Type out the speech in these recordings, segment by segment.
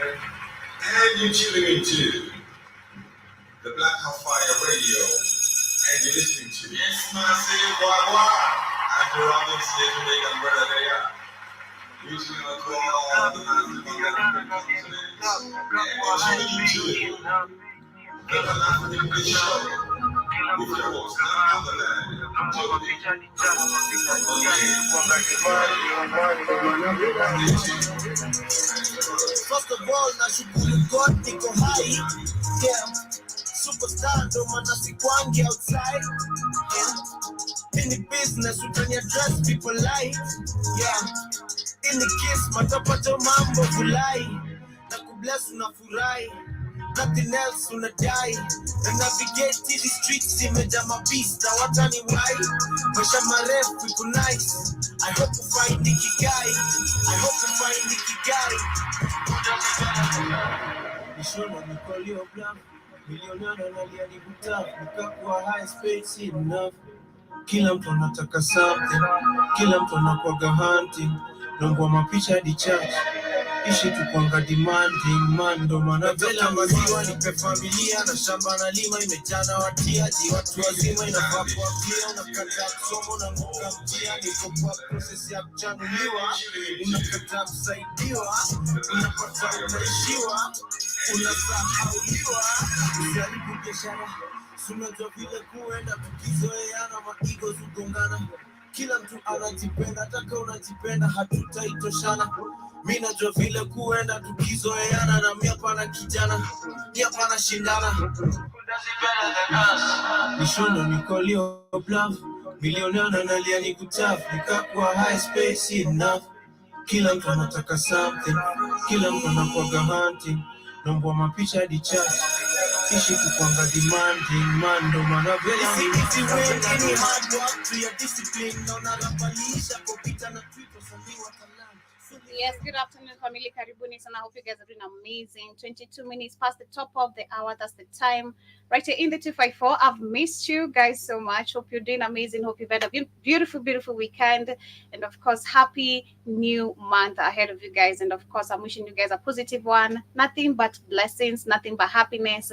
And you're tuning into the Black Fire Radio, and you're listening to Yes, Massive Wagwa. And you're on this Jamaican brother there. Usually on call the massive on the different continents. And you're tuning into the Pan-African Big Show with your host, none other than First of all, nashukuru God niko hai. Yeah. Superstar ndo maana sikwangi outside. Yeah. In the business we can address people like. Yeah. In the kiss matapata mambo fulai. Na kubless unafurahi. Nothing else unadai. Na navigate the streets imeja mabeast na watani wai. Maisha marefu iko nice. I hope you find the kigai. I hope you find the kigai. Nishona nikoli oblam. Millionaire nalia ni buta. Nikakuwa high space enough. Kila mtu anataka something. Kila mtu anakuwaga hunting. Nongwa mapicha di chat. Ishi tukwanga demanding man ndo maana vela maziwa nipe familia na shamba na lima imejana watiaji watu wazima inafaa kuapia unakata somo na muka mjia niko kwa process ya kuchanuliwa unakata kusaidiwa unapata unaishiwa unasahauliwa usiharibu biashara sunajua vile kuenda tukizoeana maigo zugongana kila mtu anajipenda ataka unajipenda hatutaitoshana mimi najua vile kuenda tukizoeana na mimi hapa na kijana mimi hapa na shindana nishono nikolio bluff millionaire nalia ni kutafu nikakuwa high space enough kila mtu anataka something kila mtu anakuwaga hunting naomba mapicha di chat ishi tukwanga demanding man ndo maana vela ni hard work to your discipline na unarapalisha kupita na Twitter saliwa talani. Yes, good afternoon, family. Karibuni sana. I hope you guys are doing amazing. 22 minutes past the top of the hour. That's the time. Right here in the 254. I've missed you guys so much. Hope you're doing amazing. Hope you've had a beautiful, beautiful weekend. And of course, happy new month ahead of you guys. And of course, I'm wishing you guys a positive one. Nothing but blessings, nothing but happiness,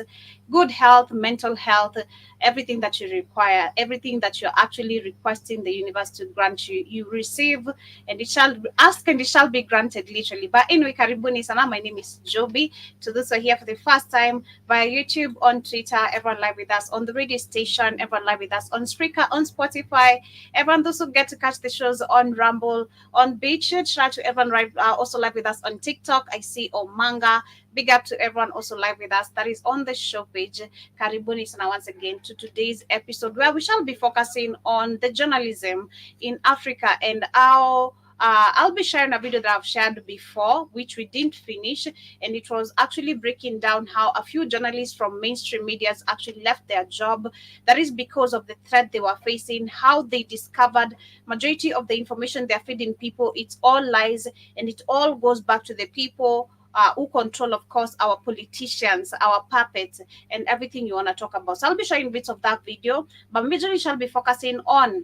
good health, mental health, everything that you require, everything that you're actually requesting the universe to grant you, you receive, and it shall ask and it shall be granted, literally. But anyway, karibuni sana. My name is Joby. To those who are here for the first time via YouTube, on Twitter, everyone live with us on the radio station, everyone live with us on Spreaker, on Spotify, everyone those who get to catch the shows on Rumble, on Beach. Shout out to everyone also live with us on TikTok. I see Omanga. Big up to everyone also live with us that is on the show page. Karibuni sana once again to today's episode where we shall be focusing on the journalism in Africa and how I'll be sharing a video that I've shared before, which we didn't finish, and it was actually breaking down how a few journalists from mainstream medias actually left their job. That is because of the threat they were facing, how they discovered majority of the information they're feeding people, it's all lies, and it all goes back to the people who control, of course, our politicians, our puppets, and everything you want to talk about. So I'll be showing bits of that video, but majorly shall be focusing on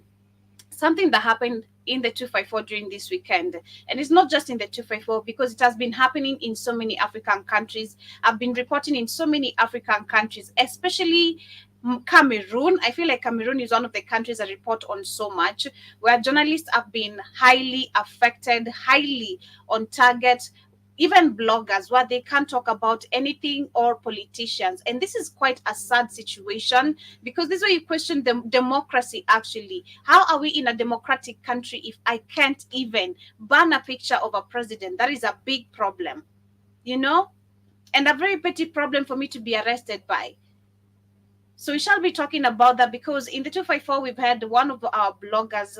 something that happened in the 254 during this weekend. And it's not just in the 254 because it has been happening in so many African countries. I've been reporting in so many African countries, especially Cameroon. I feel like Cameroon is one of the countries I report on so much, where journalists have been highly affected, highly on target, even bloggers, where they can't talk about anything or politicians. And this is quite a sad situation because this is where you question the democracy actually. How are we in a democratic country if I can't even ban a picture of a president? That is a big problem, you know, and a very petty problem for me to be arrested by. So we shall be talking about that because in the 254, we've had one of our bloggers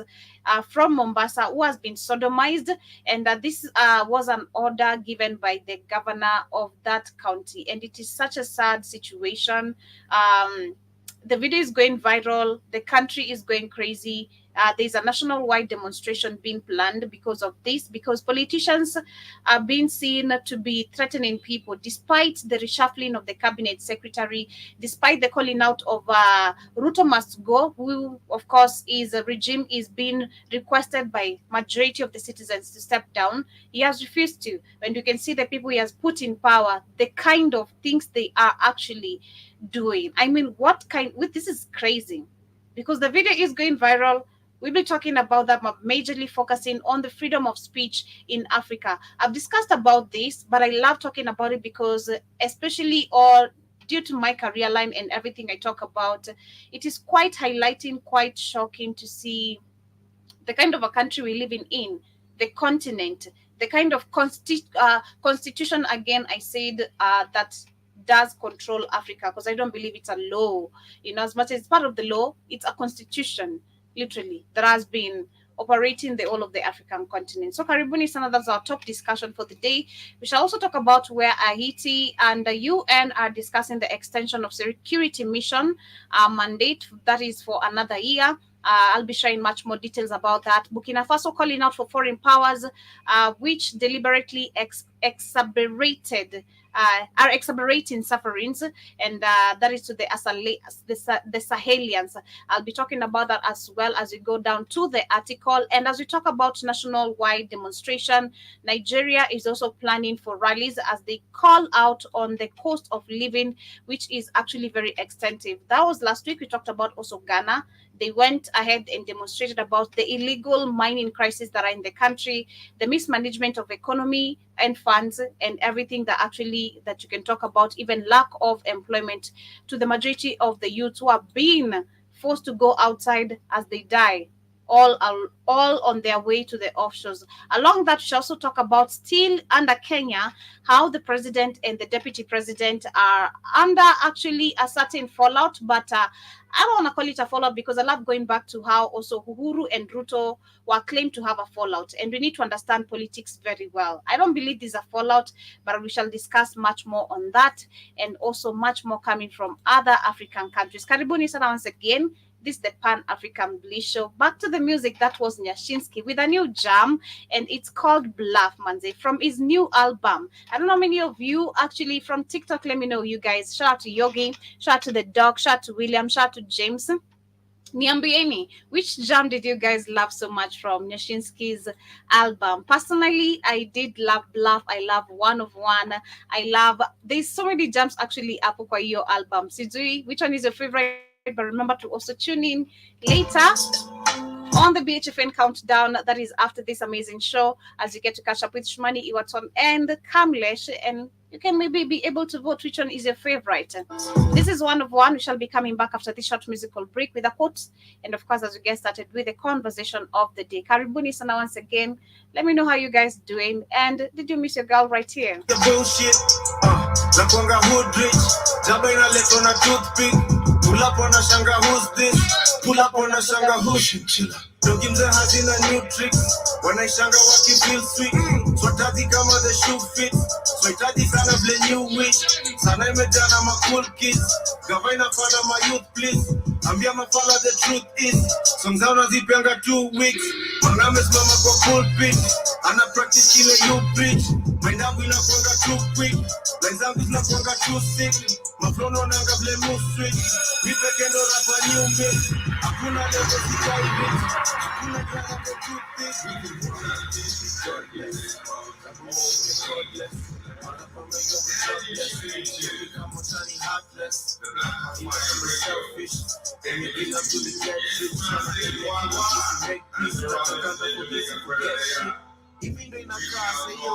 from Mombasa who has been sodomized. And this was an order given by the governor of that county. And it is such a sad situation. The video is going viral. The country is going crazy. There's a national-wide demonstration being planned because of this, because politicians are being seen to be threatening people, despite the reshuffling of the cabinet secretary, despite the calling out of Ruto must go, who, of course, is a regime is being requested by majority of the citizens to step down. He has refused to. And you can see the people he has put in power, the kind of things they are actually doing. I mean, what kind? This is crazy, because the video is going viral. We'll be talking about that, majorly focusing on the freedom of speech in Africa. I've discussed about this, but I love talking about it because, especially all due to my career line and everything I talk about, it is quite highlighting, quite shocking to see the kind of a country we live in the continent, the kind of constitution, again, I said, that does control Africa, because I don't believe it's a law. As much as it's part of the law, it's a constitution, literally, that has been operating the whole of the African continent. So karibuni sana, that's our top discussion for the day. We shall also talk about where Haiti and the UN are discussing the extension of security mission mandate, that is for another year. I'll be sharing much more details about that. Burkina Faso calling out for foreign powers, which deliberately exacerbated are exacerbating sufferings, and that is to the Sahelians. I'll be talking about that as well as we go down to the article. And as we talk about national-wide demonstration, Nigeria is also planning for rallies as they call out on the cost of living, which is actually very extensive. That was last week. We talked about also Ghana. They went ahead and demonstrated about the illegal mining crisis that are in the country, the mismanagement of economy and funds, and everything that you can talk about, even lack of employment to the majority of the youths who are being forced to go outside as they die, all on their way to the offshores. Along that, we should also talk about, still under Kenya, how the president and the deputy president are under actually a certain fallout, but I don't want to call it a fallout because I love going back to how also Uhuru and Ruto were claimed to have a fallout, and we need to understand politics very well. I don't believe this is a fallout, but we shall discuss much more on that, and also much more coming from other African countries. Karibuni sana once again. This is the Pan-African Bliss Show. Back to the music. That was Nyashinsky with a new jam, and it's called Bluff, Manze, from his new album. I don't know how many of you actually from TikTok. Let me know, you guys. Shout out to Yogi, shout out to the dog, shout out to William, shout out to James. Niambieni, which jam did you guys love so much from Nyashinsky's album? Personally, I did love Bluff. I love One of One. There's so many jams actually up kwa your album. Sijui, which one is your favorite? But remember to also tune in later on the BHFN countdown, that is after this amazing show, as you get to catch up with Shmani Iwaton and Kamlesh, and you can maybe be able to vote which one is your favorite. This is One of One. We shall be coming back after this short musical break with a quote, and of course, as we get started with the conversation of the day. Karibuni sana once again. Let me know how you guys doing, and did you miss your girl right here? The bullshit, nakwanga hood rich, jaba inaletwa na toothpick. Pull up on a shanga, who's this? Pull up on a shanga, who's chilla. Dogi mze hazina new tricks. When I shanga waki feel sweet. Swatati kama the shoe fits. Swatati sana ble new witch. Sana imejana ma cool kids. Gavaina fana my youth please. Ambia mafala the truth is. Songs zao nazipianga 2 weeks. Mwaname simama kwa pulpit. Ana practice kile you preach. Mind yangu inakuanga too quick. Lines zangu zinakuanga too sick. Maflono nanga ble move switch. Vipe kendo rapa new mix. Hakuna level sikai bitch. Hakuna jana the truth is. Even though in a class, yo,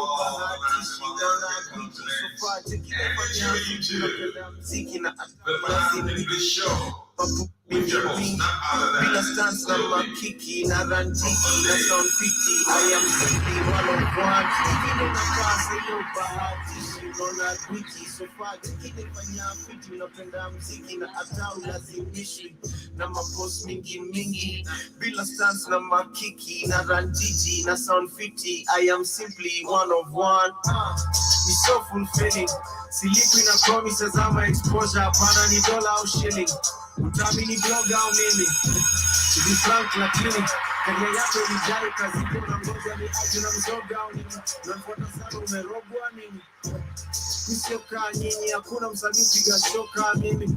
bila stance na makiki na rantiki na sound pity. I am simply one of one. Even though in a class, yo, bahati unaona wiki so far kile fanya fiti unapenda muziki na hata ulazimishwi na mapost mingi bila stance na makiki na rantiki na sound fiti. I am simply one of one. It's so fulfilling. Silipi na promises ama exposure, hapana ni dollar au shilling. Utaamini bloga au mimi? To be frank lakini karia yako ilijai kazi kuna ngoja ni aje na mzoga au nini? Unafuata sana umerogwa nini? Nisiokaa nyinyi hakuna msanii piga shoka mimi.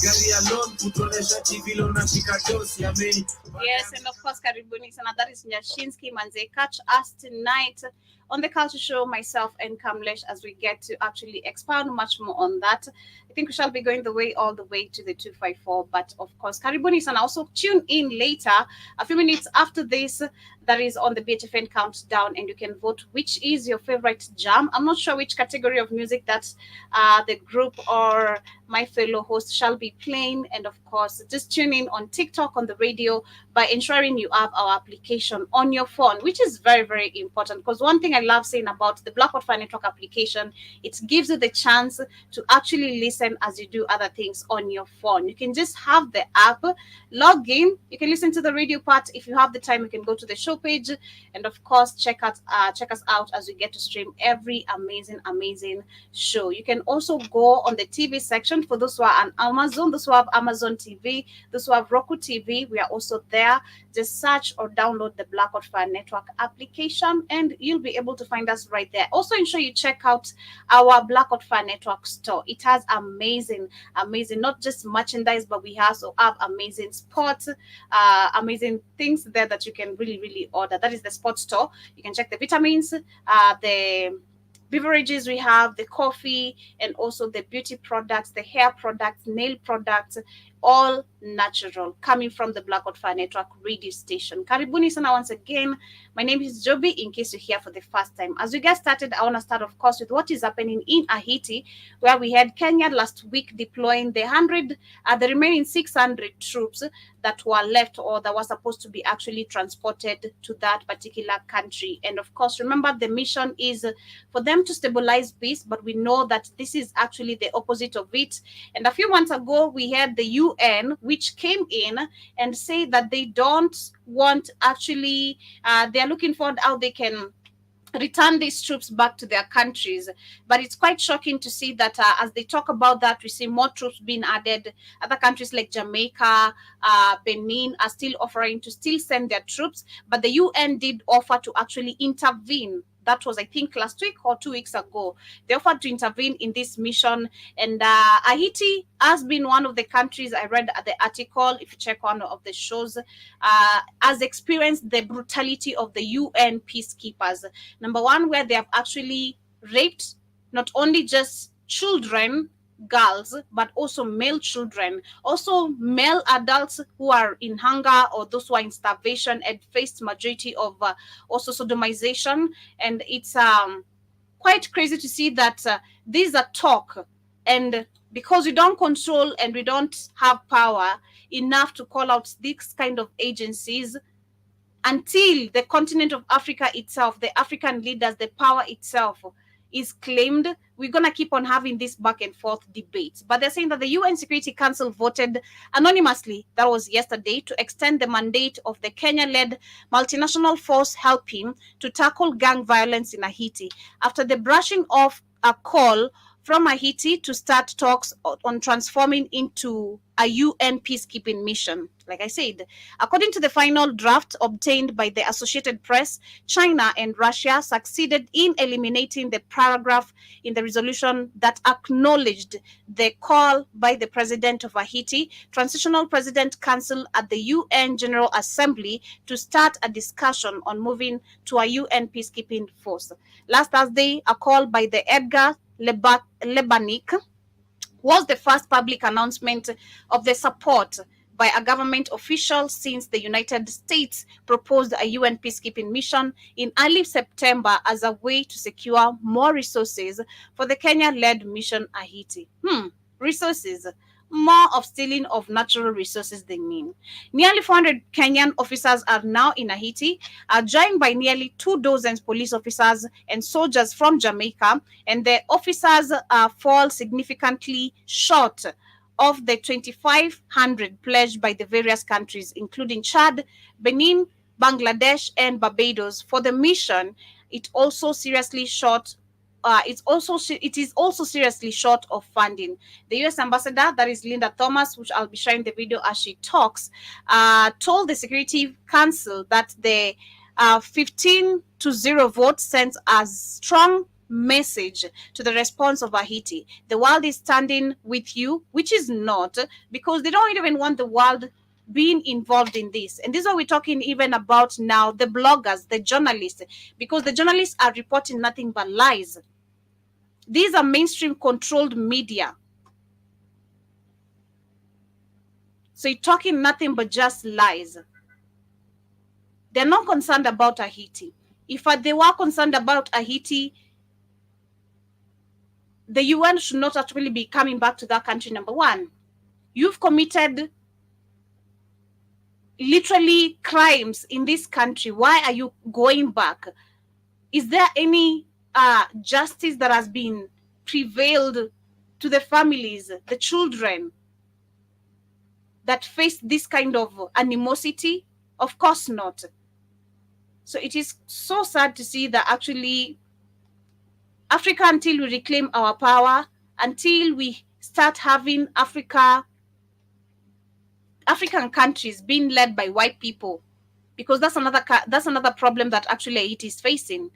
Gari ya loan kutonesha TV lo na chikadosi ameni. Yes, and of course, Karibuni Sana. That is Nyashinsky Manze. Catch us tonight on the Culture Show, myself and Kamlesh, as we get to actually expound much more on that. I think we shall be going the way all the way to the 254. But of course, Karibuni Sana. Also tune in later, a few minutes after this. That is on the BHFN countdown, and you can vote which is your favorite jam. I'm not sure which category of music that the group or my fellow host shall be playing. And of course, just tune in on TikTok, on the radio, by ensuring you have our application on your phone, which is very, very important. Because one thing I love saying about the Black Fire Network application, it gives you the chance to actually listen as you do other things on your phone. You can just have the app, log in, you can listen to the radio part. If you have the time, you can go to the show page, and of course, check us out as we get to stream every amazing show. You can also go on the TV section for those who are on Amazon, those who have Amazon TV, those who have Roku TV. We are also there. Just search or download the Black Fire Network application, and you'll be able to find us right there. Also, ensure you check out our Black Fire Network store. It has amazing, not just merchandise, but we also have amazing sports, amazing things there that you can really order. That is the sports store. You can check the vitamins, the beverages we have, the coffee, and also the beauty products, the hair products, nail products, all natural, coming from the Black Fire Network radio station. Karibuni sana once again. My name is Joby, in case you're here for the first time. As we get started, I want to start, of course, with what is happening in Haiti, where we had Kenya last week deploying the remaining 600 troops that were left or that were supposed to be actually transported to that particular country. And of course, remember, the mission is for them to stabilize peace, but we know that this is actually the opposite of it. And a few months ago, we had the UN, which came in and said that they don't want actually, they're looking for how they can return these troops back to their countries. But it's quite shocking to see that as they talk about that, we see more troops being added. Other countries like Jamaica, Benin are still offering to still send their troops, but the UN did offer to actually intervene. That was, I think, last week or 2 weeks ago. They offered to intervene in this mission. And Haiti has been one of the countries, I read the article, if you check one of the shows, has experienced the brutality of the UN peacekeepers. Number one, where they have actually raped not only just children, girls, but also male children, also male adults who are in hunger or those who are in starvation, and faced majority of also sodomization. And it's quite crazy to see that these are talk, and because we don't control and we don't have power enough to call out these kind of agencies, until the continent of Africa itself, the African leaders, the power itself is claimed, we're going to keep on having this back and forth debates. But they're saying that the UN Security Council voted anonymously, that was yesterday, to extend the mandate of the Kenya-led multinational force helping to tackle gang violence in Haiti after the brushing off a call from Haiti to start talks on transforming into a UN peacekeeping mission. Like I said, according to the final draft obtained by the Associated Press, China and Russia succeeded in eliminating the paragraph in the resolution that acknowledged the call by the president of Haiti, Transitional President Council at the UN General Assembly to start a discussion on moving to a UN peacekeeping force. Last Thursday, a call by the Edgar Lebanic was the first public announcement of the support by a government official since the United States proposed a UN peacekeeping mission in early September as a way to secure more resources for the Kenya-led mission Haiti. Resources. More of stealing of natural resources they mean. Nearly 400 Kenyan officers are now in Haiti, joined by nearly 24 police officers and soldiers from Jamaica, and the officers fall significantly short of the 2,500 pledged by the various countries, including Chad, Benin, Bangladesh, and Barbados. For the mission, it also seriously short it is also seriously short of funding. The U.S. ambassador, that is Linda Thomas, which I'll be sharing the video as she talks, told the Security Council that the 15-0 vote sends a strong message to the response of Haiti. The world is standing with you, which is not, because they don't even want the world being involved in this. And this is what we're talking even about now, the bloggers, the journalists, because the journalists are reporting nothing but lies. These are mainstream controlled media. So you're talking nothing but just lies. They're not concerned about Haiti. If they were concerned about Haiti, the UN should not actually be coming back to that country, number one. You've committed literally crimes in this country. Why are you going back? Is there any justice that has been prevailed to the families, the children that face this kind of animosity? Of course not. So it is so sad to see that actually Africa, until we reclaim our power, until we start having African countries being led by white people, because that's another problem that actually it is facing.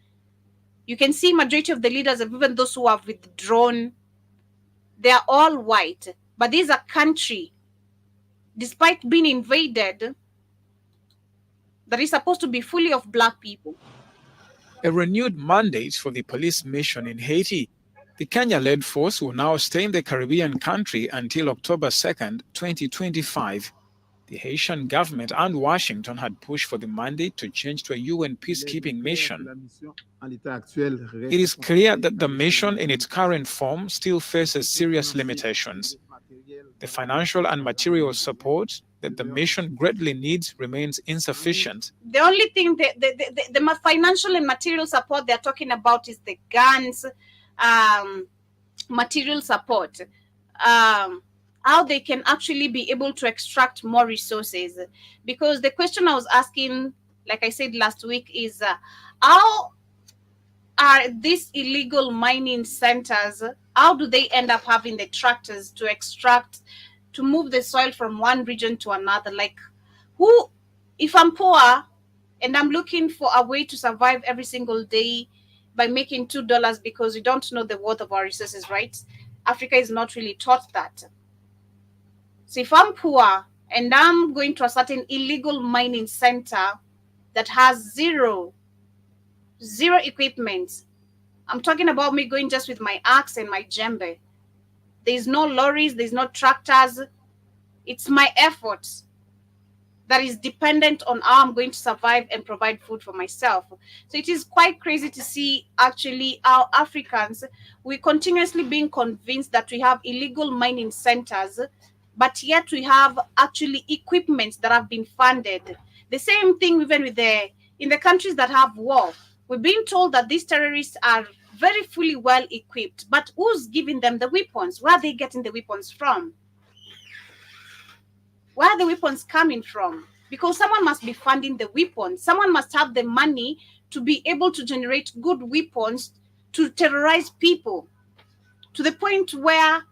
You can see majority of the leaders, even those who have withdrawn, they are all white. But this is a country, despite being invaded, that is supposed to be fully of black people. A renewed mandate for the police mission in Haiti. The Kenya-led force will now stay in the Caribbean country until October 2nd, 2025. The Haitian government and Washington had pushed for the mandate to change to a UN peacekeeping mission. It is clear that the mission in its current form still faces serious limitations. The financial and material support that the mission greatly needs remains insufficient. The only thing, the financial and material support they're talking about is the guns, material support. How they can actually be able to extract more resources. Because the question I was asking, like I said last week, is how are these illegal mining centers, how do they end up having the tractors to extract, to move the soil from one region to another? Like, who, if I'm poor and I'm looking for a way to survive every single day by making $2 because we don't know the worth of our resources, right? Africa is not really taught that. So if I'm poor and I'm going to a certain illegal mining center that has zero equipment, I'm talking about me going just with my axe and my djembe. There's no lorries, there's no tractors. It's my efforts that is dependent on how I'm going to survive and provide food for myself. So it is quite crazy to see actually how Africans, we continuously being convinced that we have illegal mining centers, but yet we have actually equipment that have been funded. The same thing even with in the countries that have war. We're being told that these terrorists are very fully well equipped, but who's giving them the weapons? Where are they getting the weapons from? Where are the weapons coming from? Because someone must be funding the weapons. Someone must have the money to be able to generate good weapons to terrorize people to the point where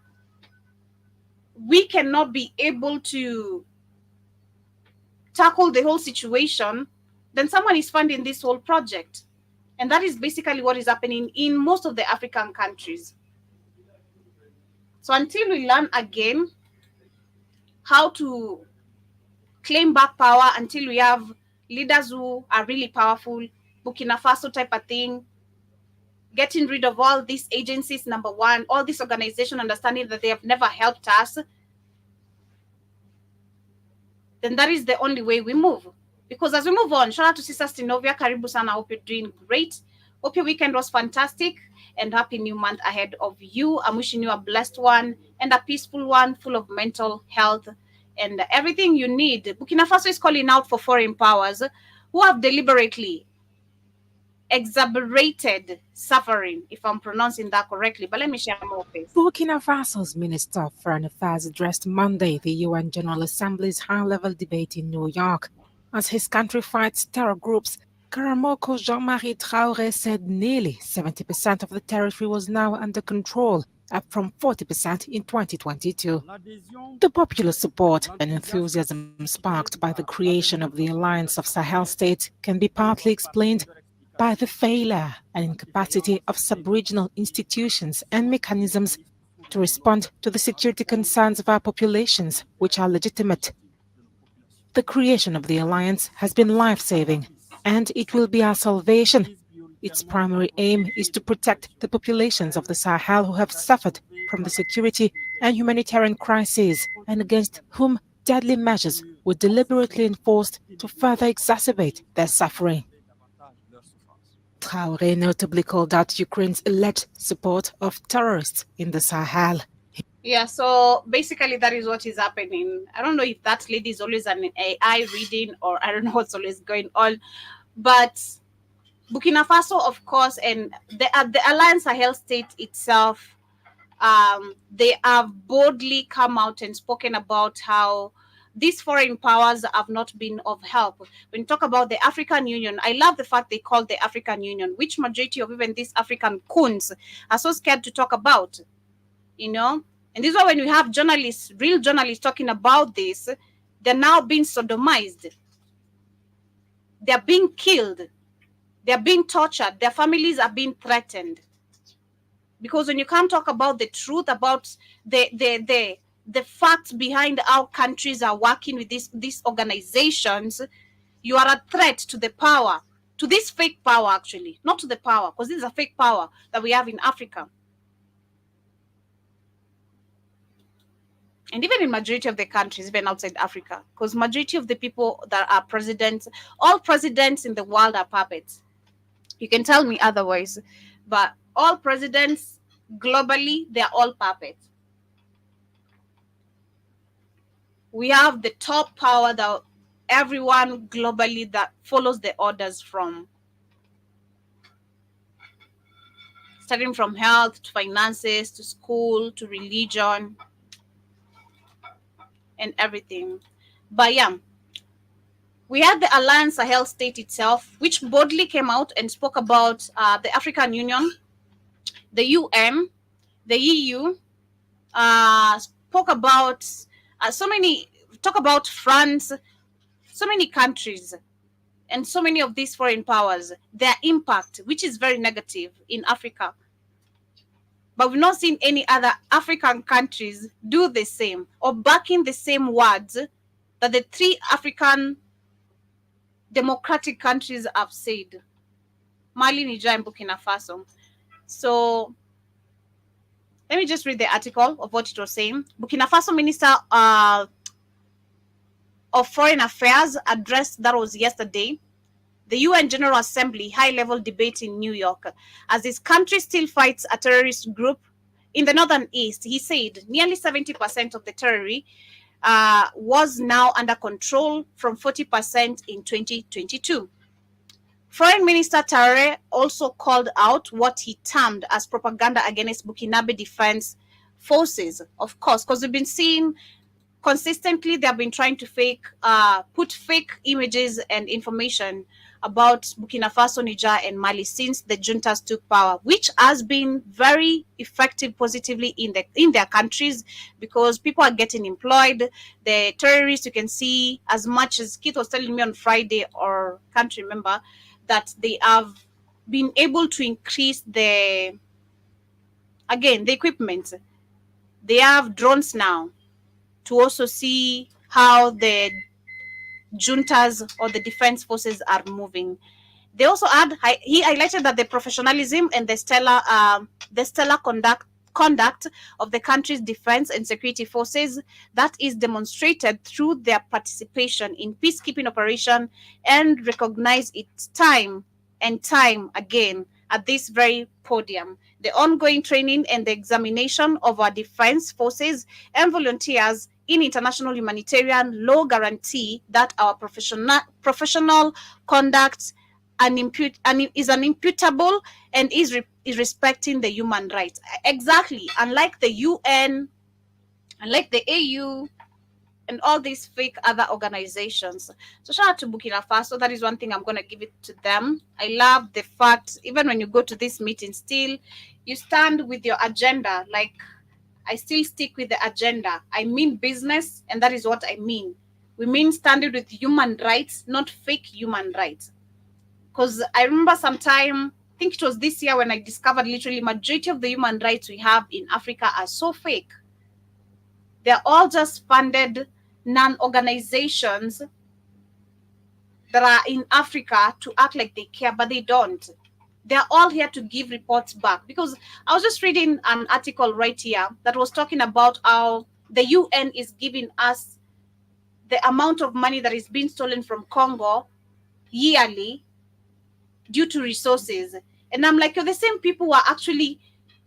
we cannot be able to tackle the whole situation. Then someone is funding this whole project. And that is basically what is happening in most of the African countries. So until we learn again how to claim back power, until we have leaders who are really powerful, Burkina Faso type of thing, getting rid of all these agencies, number one, all this organization, understanding that they have never helped us, then that is the only way we move. Because as we move on, shout out to Sister Stinovia, Karibu sana, hope you're doing great. Hope your weekend was fantastic and happy new month ahead of you. I'm wishing you a blessed one and a peaceful one, full of mental health and everything you need. Burkina Faso is calling out for foreign powers who have deliberately exacerbated suffering, if I'm pronouncing that correctly. But let me share more, please. Burkina Faso's Minister of Foreign Affairs addressed Monday the UN General Assembly's high-level debate in New York as his country fights terror groups Karamoko Jean-Marie Traoré said nearly 70% of the territory was now under control, up from 40% in 2022. The popular support and enthusiasm sparked by the creation of the Alliance of Sahel States can be partly explained by the failure and incapacity of sub-regional institutions and mechanisms to respond to the security concerns of our populations, which are legitimate. The creation of the alliance has been life-saving, and it will be our salvation. Its primary aim is to protect the populations of the Sahel who have suffered from the security and humanitarian crises, and against whom deadly measures were deliberately enforced to further exacerbate their suffering. Traoré notably called out Ukraine's alleged support of terrorists in the Sahel. Yeah, so basically that is what is happening. I don't know if that lady is always an AI reading, or I don't know what's always going on, but Burkina Faso, of course, and the Alliance Sahel State itself, they have boldly come out and spoken about how these foreign powers have not been of help. When you talk about the African Union, I love the fact they call the African Union, which majority of even these African coons are so scared to talk about, you know? And this is why when we have journalists, real journalists talking about this, they're now being sodomized. They're being killed. They're being tortured. Their families are being threatened. Because when you can't talk about the truth, about the facts behind how countries are working with these organizations, you are a threat to the power, to this fake power, actually, not to the power, because this is a fake power that we have in Africa. And even in majority of the countries, even outside Africa, because majority of the people that are presidents, all presidents in the world are puppets. You can tell me otherwise, but all presidents globally, they're all puppets. We have the top power that everyone globally that follows the orders from, starting from health to finances to school to religion and everything. But yeah, we had the Alliance Sahel State itself, which boldly came out and spoke about the African Union, the UN, the EU, spoke about talk about France, so many countries, and so many of these foreign powers, their impact, which is very negative in Africa. But we've not seen any other African countries do the same or back in the same words that the three African democratic countries have said: Mali, Niger, and Burkina Faso. So let me just read the article of what it was saying. Burkina Faso Minister of Foreign Affairs addressed, that was yesterday, the UN General Assembly high-level debate in New York as his country still fights a terrorist group in the northern east. He said nearly 70% of the territory was now under control from 40% in 2022. Foreign Minister Traoré also called out what he termed as propaganda against Burkinabe defense forces, of course, because we've been seeing consistently they have been trying to put fake images and information about Burkina Faso, Niger, and Mali since the juntas took power, which has been very effective positively in their countries, because people are getting employed. The terrorists, you can see, as much as Keith was telling me on Friday, or can't remember, that they have been able to increase the equipment. They have drones now to also see how the juntas or the defense forces are moving. They also he highlighted that the professionalism and the stellar conduct of the country's defense and security forces that is demonstrated through their participation in peacekeeping operation, and recognize it time and time again at this very podium. The ongoing training and the examination of our defense forces and volunteers in international humanitarian law guarantee that our professional conduct is unimputable and is respecting the human rights. Exactly. Unlike the UN, unlike the AU, and all these fake other organizations. So shout out to Burkina Faso. That is one thing I'm going to give it to them. I love the fact, even when you go to this meeting, still you stand with your agenda. Like, I still stick with the agenda. I mean business, and that is what I mean. We mean standing with human rights, not fake human rights. Because I remember sometime, I think it was this year, when I discovered literally majority of the human rights we have in Africa are so fake. They're all just funded non-organizations that are in Africa to act like they care, but they don't. They're all here to give reports back. Because I was just reading an article right here that was talking about how the UN is giving us the amount of money that is being stolen from Congo yearly due to resources. And I'm like, you're the same people who are actually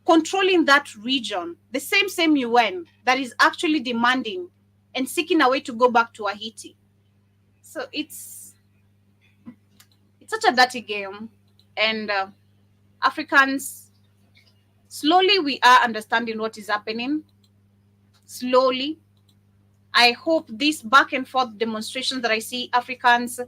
controlling that region, the same UN that is actually demanding and seeking a way to go back to Haiti. So it's such a dirty game. And Africans, slowly we are understanding what is happening. Slowly. I hope these back and forth demonstrations that I see Africans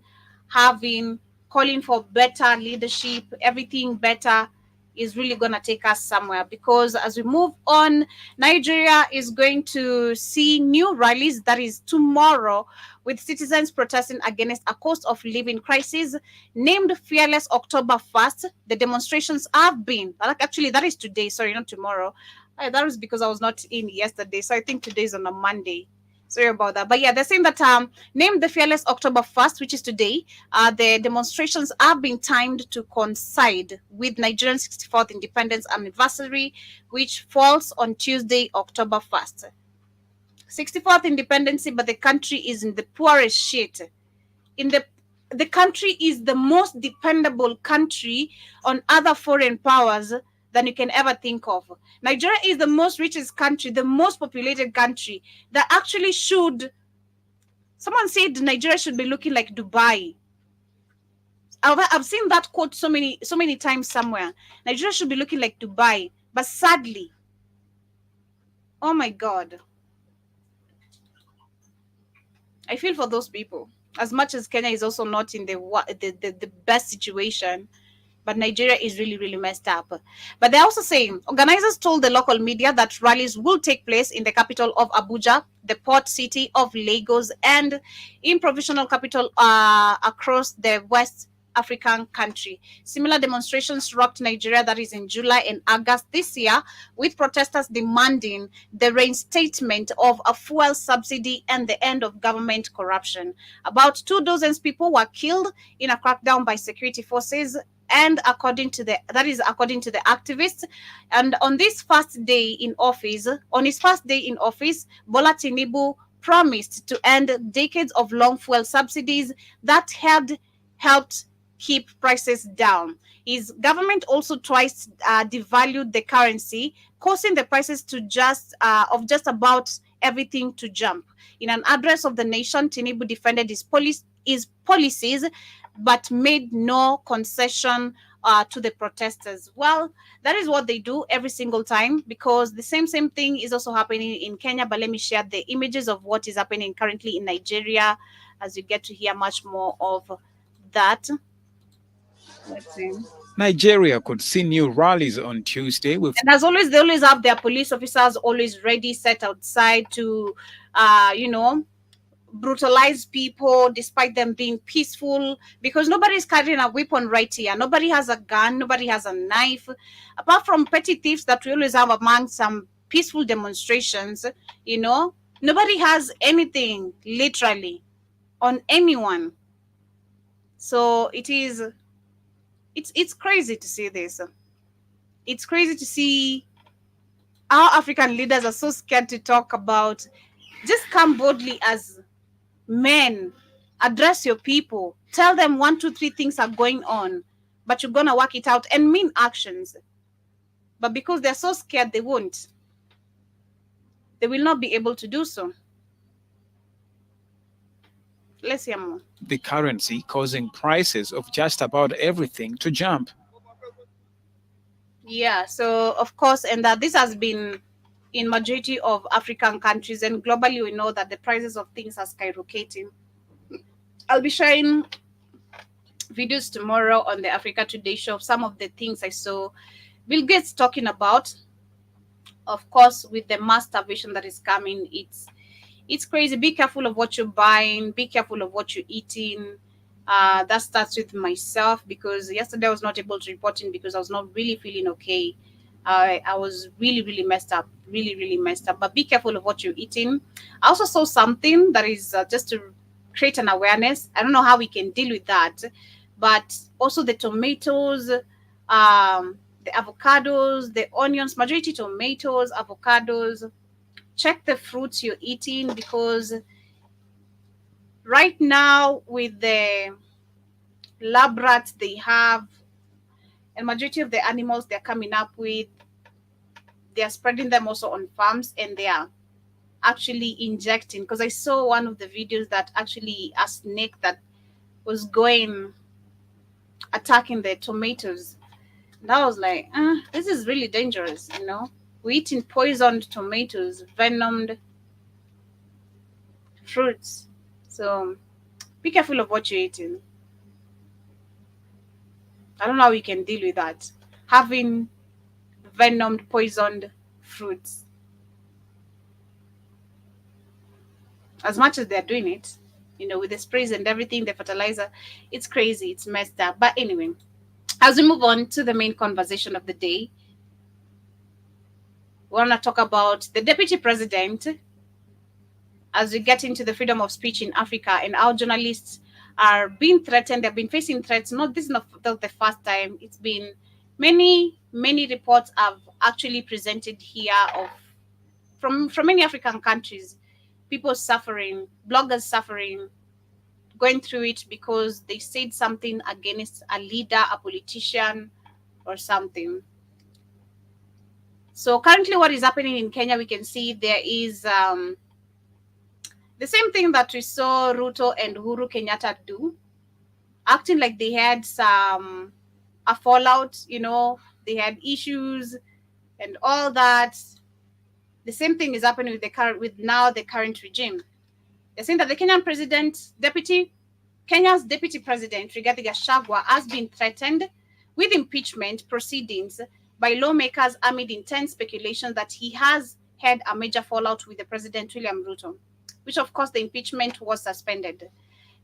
having, calling for better leadership, everything better, is really going to take us somewhere. Because as we move on, Nigeria is going to see new rallies. That is tomorrow, with citizens protesting against a cost of living crisis named Fearless October 1st. The demonstrations have been, actually that is today, sorry, not tomorrow. That was because I was not in yesterday, so I think today is on a Monday. Sorry about that. But yeah, they're saying that named the Fearless October 1st, which is today, the demonstrations are being timed to coincide with Nigeria's 64th independence anniversary, which falls on Tuesday, October 1st. 64th independence, but the country is in the poorest shit. The country is the most dependable country on other foreign powers than you can ever think of. Nigeria is the most richest country, the most populated country that actually should. Someone said Nigeria should be looking like Dubai. I've seen that quote so many times somewhere. Nigeria should be looking like Dubai, but sadly, oh my God, I feel for those people. As much as Kenya is also not in the best situation, but Nigeria is really messed up. But they're also saying organizers told the local media that rallies will take place in the capital of Abuja, the port city of Lagos, and in provincial capital across the West African country. Similar demonstrations rocked Nigeria, that is in July and August this year, with protesters demanding the reinstatement of a fuel subsidy and the end of government corruption. About 24 people were killed in a crackdown by security forces, and according to the activists. And on his first day in office, Bola Tinubu promised to end decades of long fuel subsidies that had helped keep prices down. His government also twice devalued the currency, causing the prices to just about everything to jump. In an address of the nation, Tinubu defended his policies, but made no concession to the protesters. Well, that is what they do every single time, because the same thing is also happening in Kenya. But let me share the images of what is happening currently in Nigeria, as you get to hear much more of that. Let's see. Nigeria could see new rallies on Tuesday. And as always, they always have their police officers always ready, set outside to, brutalize people despite them being peaceful, because nobody's carrying a weapon right here. Nobody has a gun, nobody has a knife, apart from petty thieves that we always have among some peaceful demonstrations. Nobody has anything literally on anyone. So it's crazy to see this. It's crazy to see our African leaders are so scared to talk about. Just come boldly as men, address your people, tell them 1, 2, 3 things are going on, but you're gonna work it out and mean actions. But because they're so scared, they won't. They will not be able to do so. Let's hear more. The currency causing prices of just about everything to jump. Yeah, so of course, and that this has been in majority of African countries, and globally we know that the prices of things are skyrocketing. I'll be sharing videos tomorrow on the Africa Today show of some of the things I saw Bill Gates talking about. Of course, with the mass starvation that is coming, it's crazy. Be careful of what you're buying. Be careful of what you're eating. That starts with myself, because yesterday I was not able to report in because I was not really feeling okay. I was really messed up, really messed up. But be careful of what you're eating. I also saw something that is just to create an awareness. I don't know how we can deal with that, but also the tomatoes, the avocados, the onions, majority tomatoes, avocados. Check the fruits you're eating, because right now with the lab rats they have, and majority of the animals they're coming up with, they're spreading them also on farms, and they are actually injecting. Because I saw one of the videos that actually a snake that was going attacking the tomatoes, and I was like, this is really dangerous. We're eating poisoned tomatoes, venomed fruits. So be careful of what you're eating. I don't know how we can deal with that. Having venomed, poisoned fruits. As much as they're doing it, with the sprays and everything, the fertilizer, it's crazy, it's messed up. But anyway, as we move on to the main conversation of the day, we want to talk about the deputy president as we get into the freedom of speech in Africa, and our journalists are being threatened. They've been facing threats. This is not the first time. It's been many reports have actually presented here of from many African countries, people suffering, bloggers suffering, going through it because they said something against a leader, a politician, or something. So currently what is happening in Kenya, we can see there is the same thing that we saw Ruto and Uhuru Kenyatta do, acting like they had a fallout, they had issues and all that. The same thing is happening with the current regime. They're saying that the Kenya's deputy president, Rigathi Gachagua, has been threatened with impeachment proceedings by lawmakers amid intense speculation that he has had a major fallout with the President William Ruto, which of course the impeachment was suspended.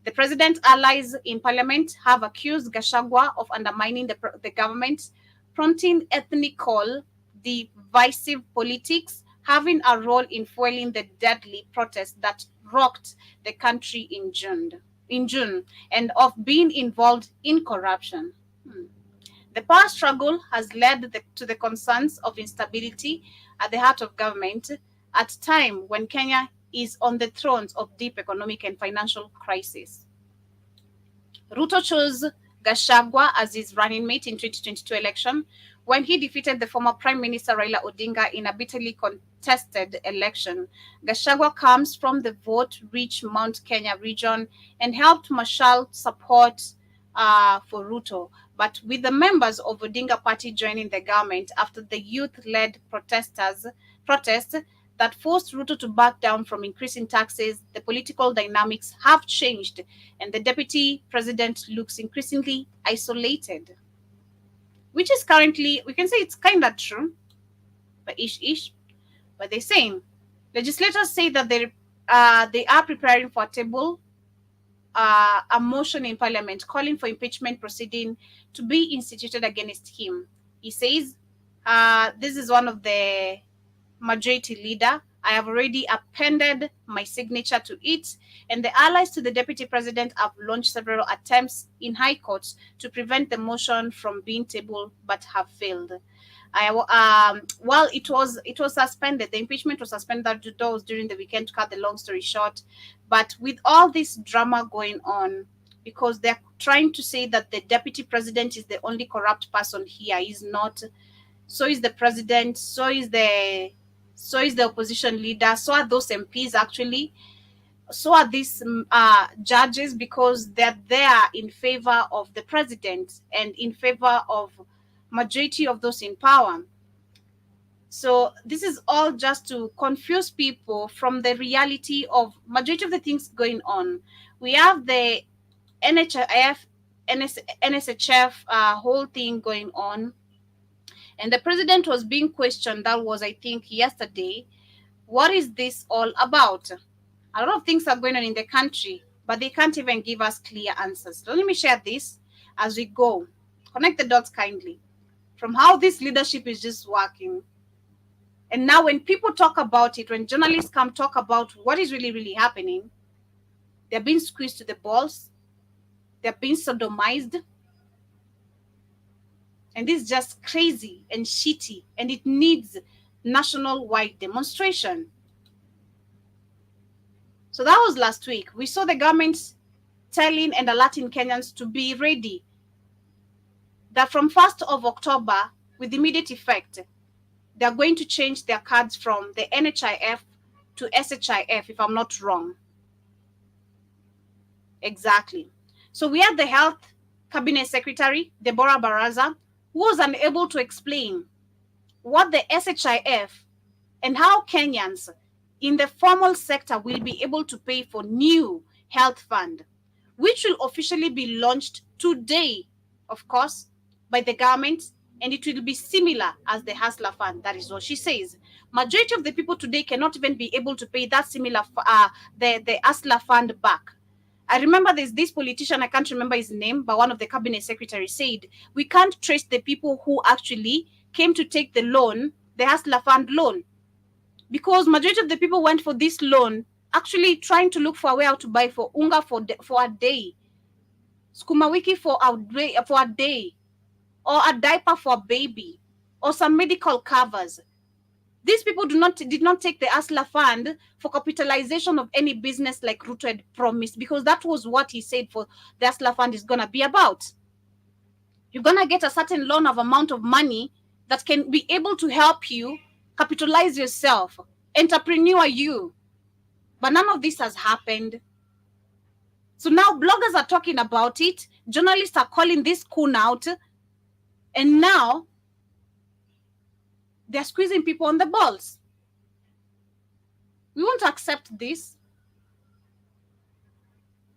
The president's allies in parliament have accused Gachagua of undermining the government, prompting ethnical divisive politics, having a role in fueling the deadly protests that rocked the country in June, and of being involved in corruption. The power struggle has led to the concerns of instability at the heart of government at a time when Kenya is on the throes of deep economic and financial crisis. Ruto chose Gachagua as his running mate in 2022 election when he defeated the former Prime Minister Raila Odinga in a bitterly contested election. Gachagua comes from the vote-rich Mount Kenya region and helped marshal support for Ruto, but with the members of Odinga party joining the government after the youth-led protest that forced Ruto to back down from increasing taxes, the political dynamics have changed, and the deputy president looks increasingly isolated. Which is currently, we can say it's kind of true, but But they're saying, legislators say that they are preparing for a motion in parliament calling for impeachment proceeding to be instituted against him. He says, this is one of the majority leader. I have already appended my signature to it, and the allies to the deputy president have launched several attempts in high courts to prevent the motion from being tabled, but have failed. While it was suspended, the impeachment was suspended during the weekend, to cut the long story short. But with all this drama going on, because they're trying to say that the deputy president is the only corrupt person here, he's not. So is the president, so is the opposition leader, so are those MPs actually, so are these judges, because they're there in favor of the president and in favor of majority of those in power. So this is all just to confuse people from the reality of majority of the things going on. We have the NHIF, NSHF whole thing going on, and the president was being questioned. That was, I think, yesterday. What is this all about? A lot of things are going on in the country, but they can't even give us clear answers. So let me share this as we go. Connect the dots kindly from how this leadership is just working. And now when people talk about it, when journalists come talk about what is really, really happening, they're being squeezed to the balls. They're being sodomized. And this is just crazy and shitty. And it needs national-wide demonstration. So that was last week. We saw the government telling and alerting Kenyans to be ready. That from 1st of October, with immediate effect, they're going to change their cards from the NHIF to SHIF, if I'm not wrong. Exactly. So we had the health cabinet secretary, Deborah Baraza, who was unable to explain what the SHIF and how Kenyans in the formal sector will be able to pay for new health fund, which will officially be launched today, of course, by the government, and it will be similar as the Hustler Fund. That is what she says. Majority of the people today cannot even be able to pay that similar, the Hustler Fund back. I remember there's this politician, I can't remember his name, but one of the cabinet secretaries said, we can't trace the people who actually came to take the loan, the Hustler Fund loan, because majority of the people went for this loan actually trying to look for a way out to buy for unga for a day, skuma wiki for a day, or a diaper for a baby, or some medical covers. These people did not take the Hustler Fund for capitalization of any business like Ruto had promised, because that was what he said for the Hustler Fund is going to be about. You're going to get a certain loan of amount of money that can be able to help you capitalize yourself, entrepreneur you. But none of this has happened. So now bloggers are talking about it. Journalists are calling this coon out. And now they're squeezing people on the balls. We won't accept this.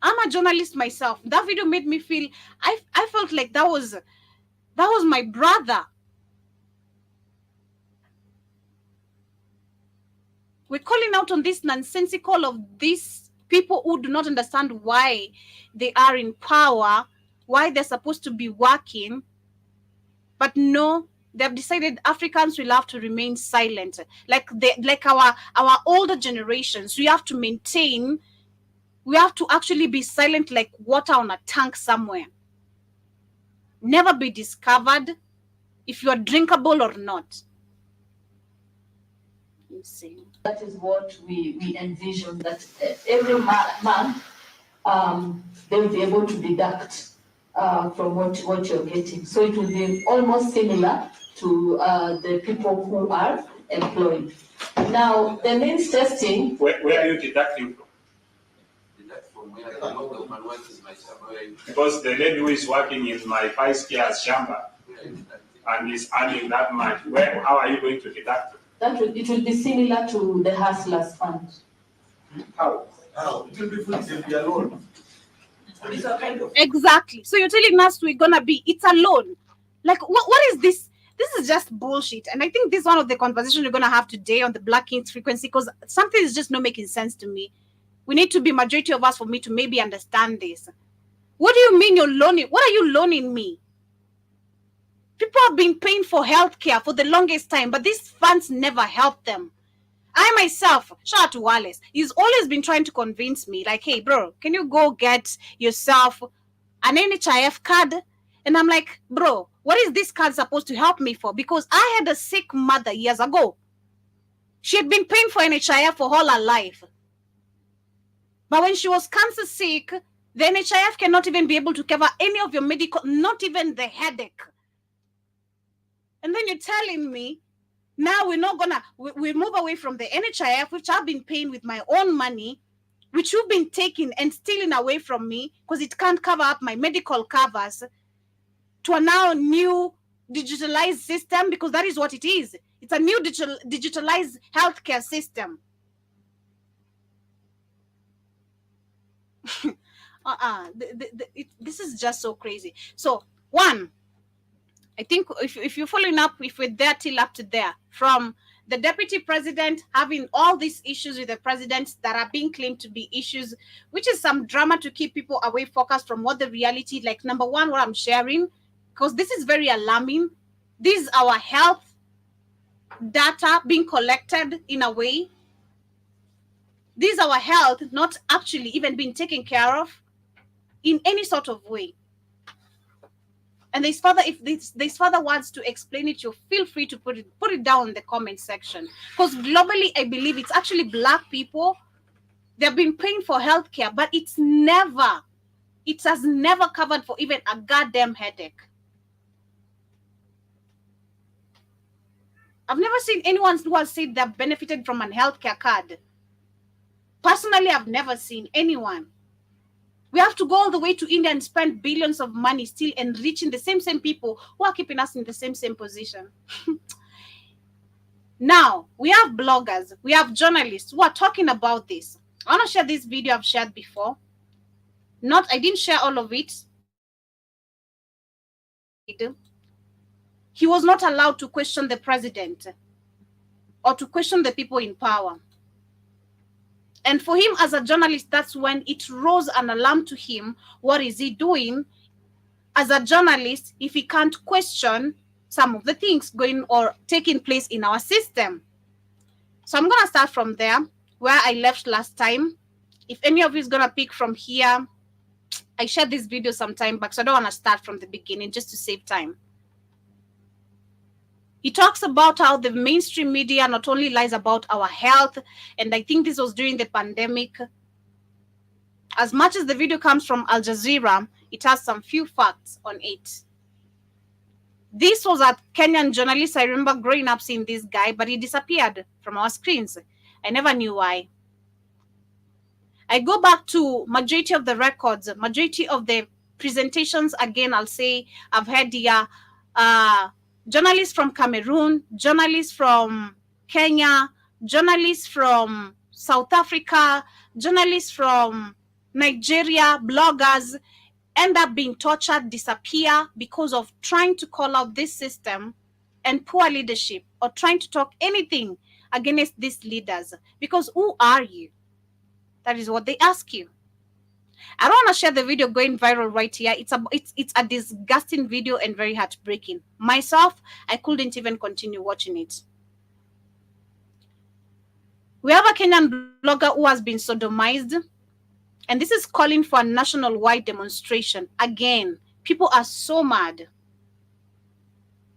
I'm a journalist myself. That video made me feel, I felt like that was my brother. We're calling out on this nonsensical of these people who do not understand why they are in power, why they're supposed to be working. But no, they've decided Africans will have to remain silent. Like our older generations, we have to maintain, we have to actually be silent like water on a tank somewhere. Never be discovered if you are drinkable or not. Insane. That is what we envision, that every month they will be able to deduct from what you're getting. So it will be almost similar to the people who are employed. Now, the means testing... Where are you deducting from? Because the lady who is working in my 5 years shamba and is earning that much, how are you going to deduct it? It will be similar to the Hustlers Fund. How? It will be a loan. Exactly. So you're telling us it's a loan. Like, what is this? This is just bullshit. And I think this is one of the conversations we're going to have today on the Black Kings frequency, because something is just not making sense to me. We need to be majority of us for me to maybe understand this. What do you mean you're loaning? What are you loaning me? People have been paying for healthcare for the longest time, but these funds never helped them. I myself, shout out to Wallace, he's always been trying to convince me, like, hey, bro, can you go get yourself an NHIF card? And I'm like, bro, what is this card supposed to help me for? Because I had a sick mother years ago. She had been paying for NHIF for all her life. But when she was cancer sick, the NHIF cannot even be able to cover any of your medical, not even the headache. And then you're telling me, now we're not gonna, we move away from the NHIF, which I've been paying with my own money, which you've been taking and stealing away from me because it can't cover up my medical covers, to a now new digitalized system, because that is what it is. It's a new digitalized healthcare system. This is just so crazy. So, one, I think if you're following up, if we're there till up to there, from the deputy president having all these issues with the president that are being claimed to be issues, which is some drama to keep people away focused from what the reality, like number one, what I'm sharing, because this is very alarming. This is our health data being collected in a way. This is our health not actually even being taken care of in any sort of way. And there's further, if there's further words to explain it, you feel free to put it down in the comment section. Because globally, I believe it's actually Black people. They've been paying for healthcare, but it has never covered for even a goddamn headache. I've never seen anyone who has said they've benefited from a healthcare card. Personally, I've never seen anyone. We have to go all the way to India and spend billions of money still enriching the same people who are keeping us in the same position. Now, we have bloggers, we have journalists who are talking about this. I want to share this video I've shared before. I didn't share all of it. He was not allowed to question the president or to question the people in power. And for him as a journalist, that's when it rose an alarm to him. What is he doing as a journalist if he can't question some of the things going or taking place in our system? So I'm going to start from there where I left last time. If any of you is going to pick from here, I shared this video some time back, so I don't want to start from the beginning just to save time. He talks about how the mainstream media not only lies about our health, and I think this was during the pandemic. As much as the video comes from Al Jazeera, it has some few facts on it. This was a Kenyan journalist. I remember growing up seeing this guy, but he disappeared from our screens. I never knew why. I go back to majority of the records, majority of the presentations. Again, I'll say I've had here journalists from Cameroon, journalists from Kenya, journalists from South Africa, journalists from Nigeria, bloggers end up being tortured, disappear because of trying to call out this system and poor leadership or trying to talk anything against these leaders. Because who are you? That is what they ask you. I don't want to share the video going viral right here. It's a disgusting video and very heartbreaking. Myself, I couldn't even continue watching it. We have a Kenyan blogger who has been sodomized, and this is calling for a national-wide demonstration. Again, people are so mad.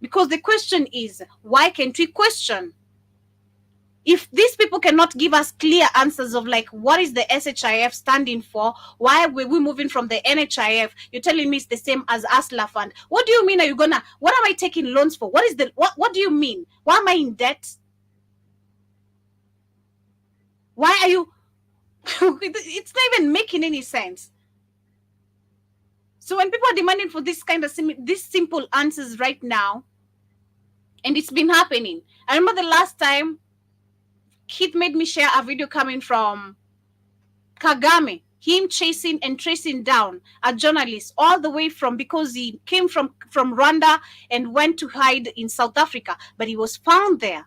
Because the question is, why can't we question? If these people cannot give us clear answers of like, what is the SHIF standing for? Why were we moving from the NHIF? You're telling me it's the same as ASLA fund. What do you mean? What am I taking loans for? What do you mean? Why am I in debt? Why are you? It's not even making any sense. So when people are demanding for this kind of these simple answers right now, and it's been happening. I remember the last time Keith made me share a video coming from Kagame, him chasing and tracing down a journalist all the way because he came from Rwanda and went to hide in South Africa, but he was found there.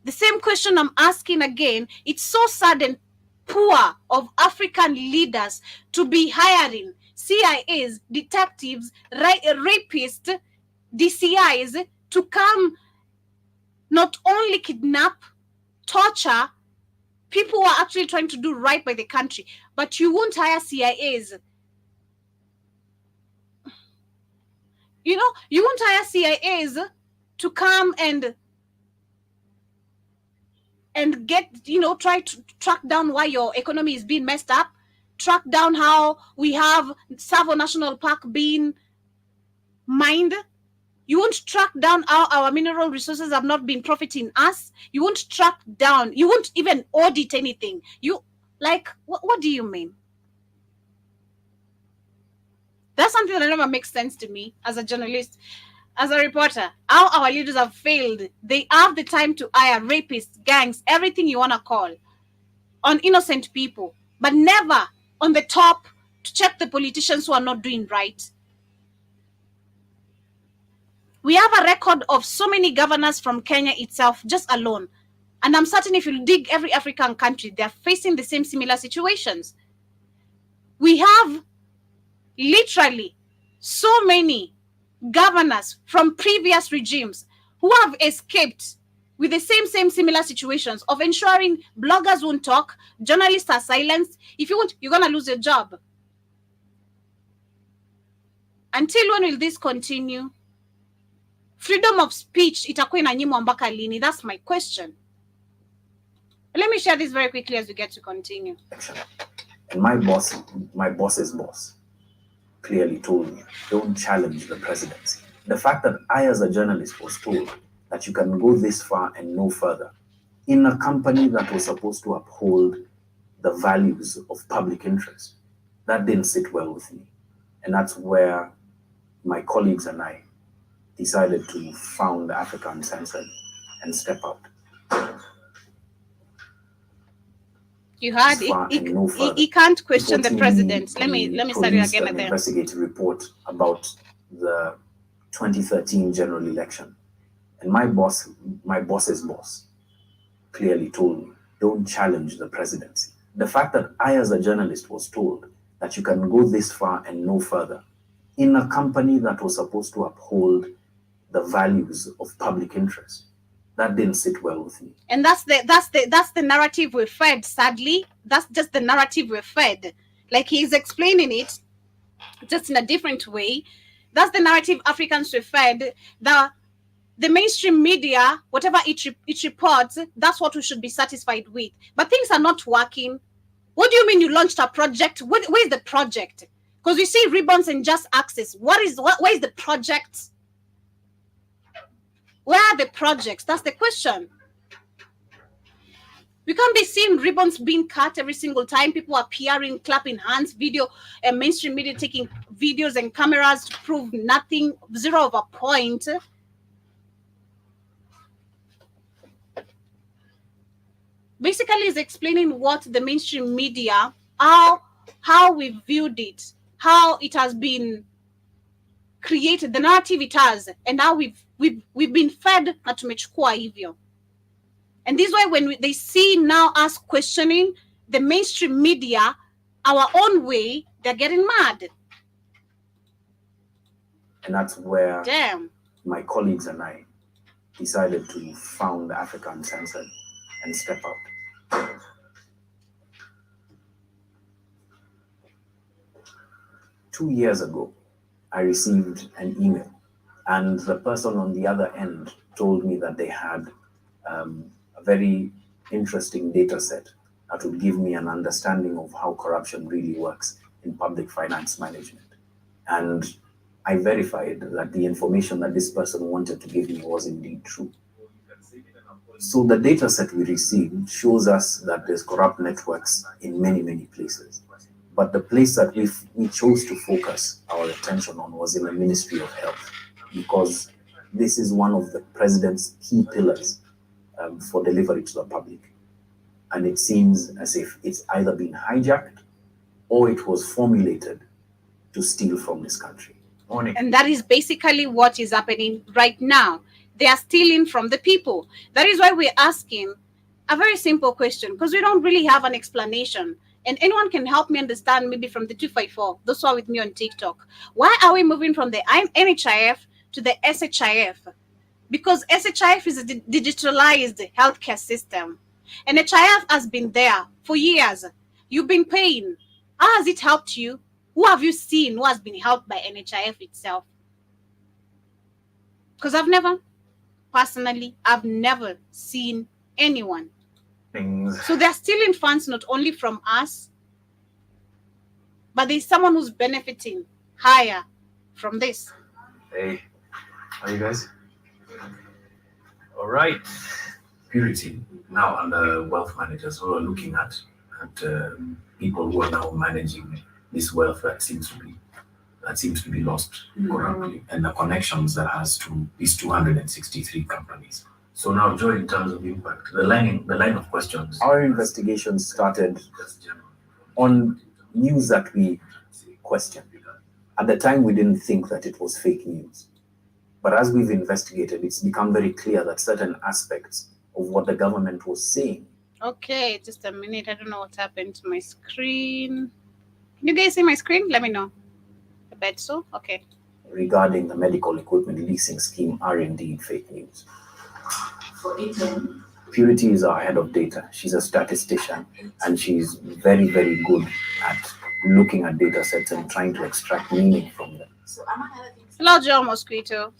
The same question I'm asking again, it's so sad and poor of African leaders to be hiring CIAs, detectives, rapists, DCIs to come not only kidnap, torture people who are actually trying to do right by the country, but you won't hire CIAs. You won't hire CIAs to come and get, try to track down why your economy is being messed up, track down how we have Savo National Park being mined. You won't track down how our mineral resources have not been profiting us. You won't track down. You won't even audit anything. What do you mean? That's something that never makes sense to me as a journalist. as a reporter, how our leaders have failed. They have the time to hire rapists, gangs, everything you want to call, on innocent people, but never on the top to check the politicians who are not doing right. We have a record of so many governors from Kenya itself, just alone. And I'm certain if you dig every African country, they're facing the same similar situations. We have literally so many governors from previous regimes who have escaped with the same similar situations of ensuring bloggers won't talk, journalists are silenced. If you want, you're going to lose your job. Until when will this continue? Freedom of speech itakuwa inanyimwa mpaka lini? That's my question. Let me share this very quickly as we get to continue. And my boss's boss clearly told me, don't challenge the presidency. The fact that I, as a journalist, was told that you can go this far and no further in a company that was supposed to uphold the values of public interest, that didn't sit well with me. And that's where my colleagues and I decided to found Africa Uncensored and step out. You heard he can't question the president. Let me start it again. An investigative report about the 2013 general election, and my boss's boss clearly told me, don't challenge the presidency. The fact that I, as a journalist, was told that you can go this far and no further in a company that was supposed to uphold the values of public interest, that didn't sit well with me. And that's the narrative we're fed, sadly. That's just the narrative we're fed. Like he's explaining it just in a different way. That's the narrative Africans were fed. The mainstream media, whatever it reports, that's what we should be satisfied with. But things are not working. What do you mean you launched a project? Where's the project? Because we see ribbons and just access. Where is the project? Where are the projects? That's the question. We can't be seeing ribbons being cut every single time. People appearing, clapping hands, video, and mainstream media taking videos and cameras to prove nothing, zero of a point. Basically, is explaining what the mainstream media, how we viewed it, how it has been created, the narrative it has, and how we've been fed na tumechukua hivyo. And this is why when they see now us questioning the mainstream media our own way, they're getting mad. And that's where my colleagues and I decided to found Africa Uncensored and step out. Two years ago, I received an email, and the person on the other end told me that they had a very interesting data set that would give me an understanding of how corruption really works in public finance management. And I verified that the information that this person wanted to give me was indeed true. So the data set we received shows us that there's corrupt networks in many, many places. But the place that we chose to focus our attention on was in the Ministry of Health, because this is one of the president's key pillars for delivery to the public. And it seems as if it's either been hijacked or it was formulated to steal from this country. And that is basically what is happening right now. They are stealing from the people. That is why we're asking a very simple question, because we don't really have an explanation. And anyone can help me understand, maybe from the 254, those who are with me on TikTok. Why are we moving from the NHIF to the SHIF? Because SHIF is a digitalized healthcare system. And NHIF has been there for years. You've been paying. How has it helped you? Who have you seen who has been helped by NHIF itself? Because I've never seen anyone. So they're stealing funds not only from us, but there's someone who's benefiting higher from this. Hey, how are you guys? All right. Purity, now under wealth managers who are looking at people who are now managing this wealth that seems to be that seems to be lost corruptly, and the connections that has to these 263 companies. So now, Joy, in terms of impact, the line of questions. Our investigation started on news that we questioned. At the time, we didn't think that it was fake news. But as we've investigated, it's become very clear that certain aspects of what the government was saying. Okay, just a minute. I don't know what happened to my screen. Can you guys see my screen? Let me know. I bet so. Okay. Regarding the medical equipment leasing scheme are indeed fake news. For Italy, Purity is our head of data. She's a statistician, and she's very, very good at looking at data sets and trying to extract meaning from them. Hello, Joe Mosquito.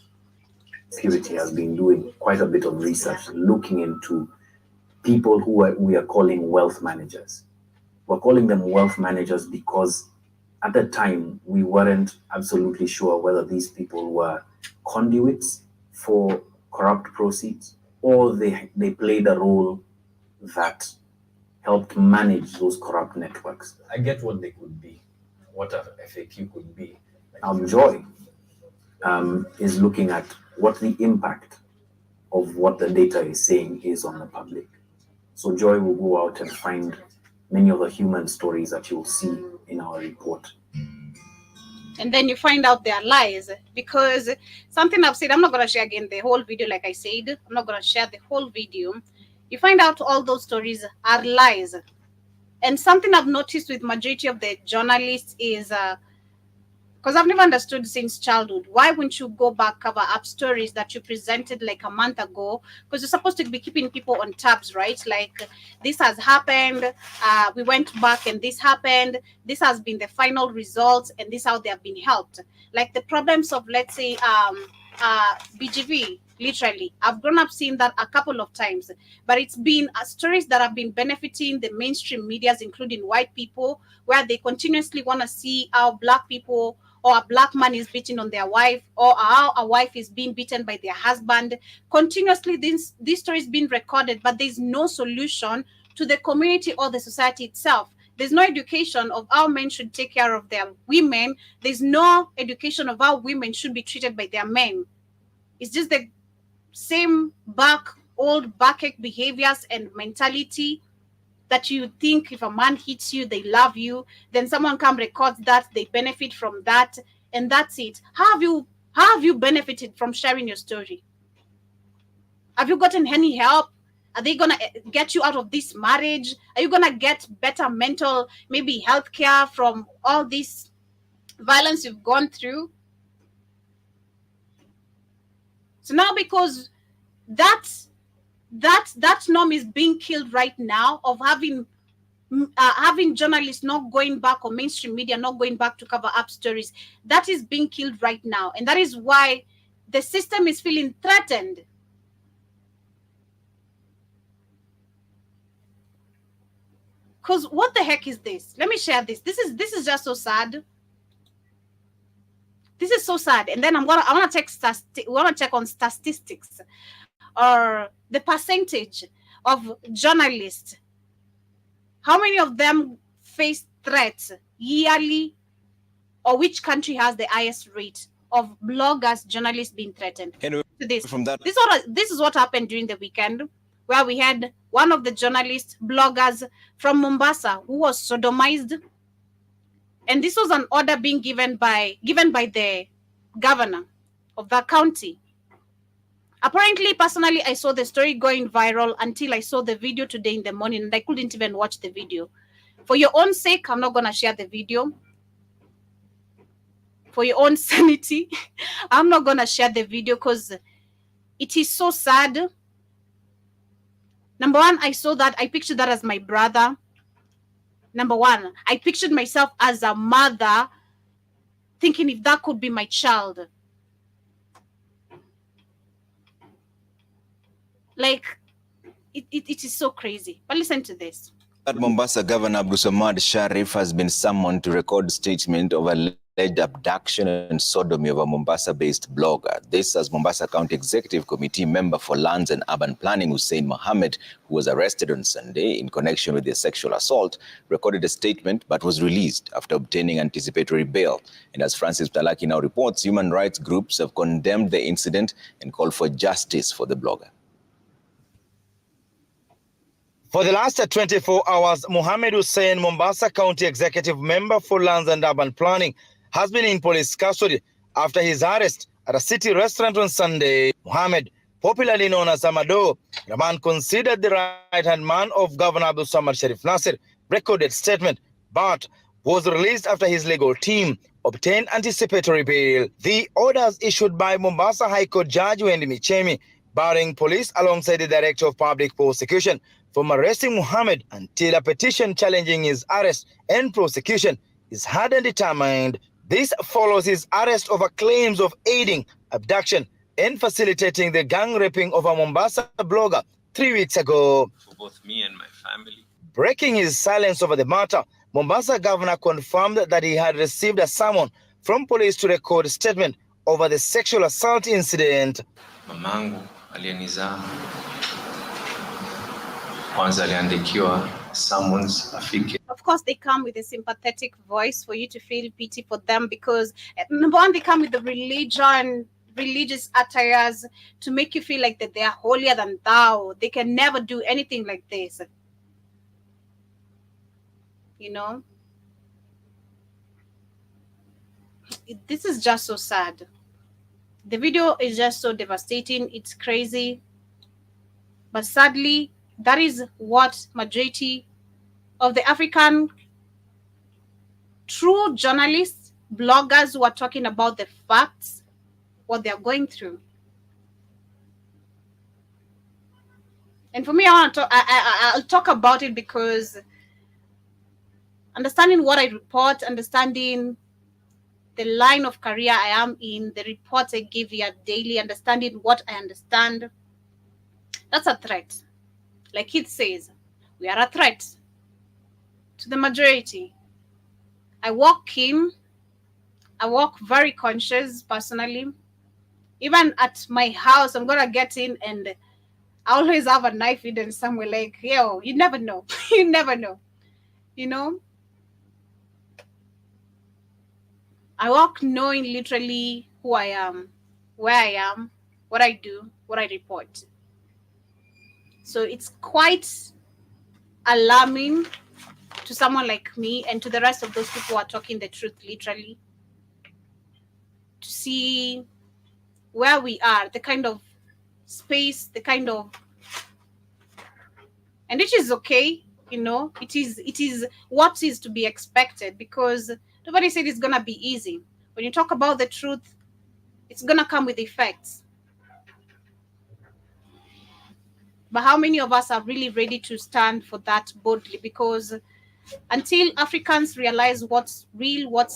Purity has been doing quite a bit of research looking into people who we are calling wealth managers. We're calling them wealth managers because at the time we weren't absolutely sure whether these people were conduits for corrupt proceeds or they played a role that helped manage those corrupt networks. I get what they could be, what a FAQ could be. Joy is looking at what the impact of what the data is saying is on the public. So Joy will go out and find many of the human stories that you'll see in our report. And then you find out their lies, because something I've said, I'm not going to share again the whole video. Like I said, I'm not going to share the whole video. You find out all those stories are lies. And something I've noticed with majority of the journalists is, because I've never understood since childhood, why wouldn't you go back, cover up stories that you presented like a month ago? Because you're supposed to be keeping people on tabs, right? Like, this has happened, we went back and this happened, this has been the final results, and this is how they have been helped. Like the problems of, let's say, BGV, literally. I've grown up seeing that a couple of times, but it's been stories that have been benefiting the mainstream medias, including white people, where they continuously want to see how black people or a black man is beating on their wife, or how a wife is being beaten by their husband. Continuously, these stories being recorded, but there's no solution to the community or the society itself. There's no education of how men should take care of their women. There's no education of how women should be treated by their men. It's just the same old backache behaviors and mentality that you think if a man hits you, they love you, then someone come record that, they benefit from that, and that's it. How have you benefited from sharing your story? Have you gotten any help? Are they gonna get you out of this marriage? Are you gonna get better mental, maybe health care from all this violence you've gone through? So now, because that norm is being killed right now, of having journalists not going back, or mainstream media not going back to cover up stories, that is being killed right now. And that is why the system is feeling threatened. Because what the heck is this? Let me share this. This is just so sad. This is so sad. And then I want to check on statistics, or the percentage of journalists. How many of them face threats yearly, or which country has the highest rate of bloggers, journalists being threatened? Anyway, this is what happened during the weekend, where we had one of the journalists, bloggers from Mombasa, who was sodomized. And this was an order being given by the governor of the county. Apparently, personally, I saw the story going viral until I saw the video today in the morning, and I couldn't even watch the video. For your own sake, I'm not going to share the video. For your own sanity, I'm not going to share the video because it is so sad. Number one, I saw that, I pictured that as my brother. Number one, I pictured myself as a mother, thinking if that could be my child. Like, it is so crazy. But listen to this. That Mombasa Governor Abdulsamad Sharif has been summoned to record statement of a alleged abduction and sodomy of a Mombasa-based blogger. This as Mombasa County Executive Committee member for Lands and Urban Planning Hussein Mohammed, who was arrested on Sunday in connection with the sexual assault, recorded a statement but was released after obtaining anticipatory bail. And as Francis Talaki now reports, human rights groups have condemned the incident and called for justice for the blogger. For the last 24 hours, Mohammed Hussein, Mombasa County Executive Member for Lands and Urban Planning, has been in police custody after his arrest at a city restaurant on Sunday. Mohammed, popularly known as Amado, the man considered the right-hand man of Governor Abdul Samad Sharif Nasir, recorded statement, but was released after his legal team obtained anticipatory bail. The orders issued by Mombasa High Court Judge Wendy Michemi, barring police alongside the Director of Public Prosecution from arresting Mohammed until a petition challenging his arrest and prosecution is heard and determined. This follows his arrest over claims of aiding, abduction, and facilitating the gang raping of a Mombasa blogger 3 weeks ago. For both me and my family. Breaking his silence over the matter, Mombasa governor confirmed that he had received a summon from police to record a statement over the sexual assault incident. Mamangu aliyenizaa kwanza aliandikiwa summons afike. Of course, they come with a sympathetic voice for you to feel pity for them because, number one, they come with the religious attires to make you feel like that they are holier than thou. They can never do anything like this. You know? This is just so sad. The video is just so devastating. It's crazy. But sadly, that is what majority of the African true journalists, bloggers who are talking about the facts, what they're going through. And for me, I'll talk about it because understanding what I report, understanding the line of career I am in, the reports I give you daily, understanding what I understand, that's a threat. Like it says, we are a threat to the majority. I walk very conscious personally. Even at my house, I'm going to get in and I always have a knife hidden somewhere. Like, yo, you never know. You never know. You know? I walk knowing literally who I am, where I am, what I do, what I report. So it's quite alarming to someone like me and to the rest of those people who are talking the truth literally, to see where we are, the kind of space, the kind of, and it is okay, you know, it is what is to be expected because nobody said it's gonna be easy. When you talk about the truth, it's gonna come with effects. But how many of us are really ready to stand for that boldly? Because until Africans realize what's real, what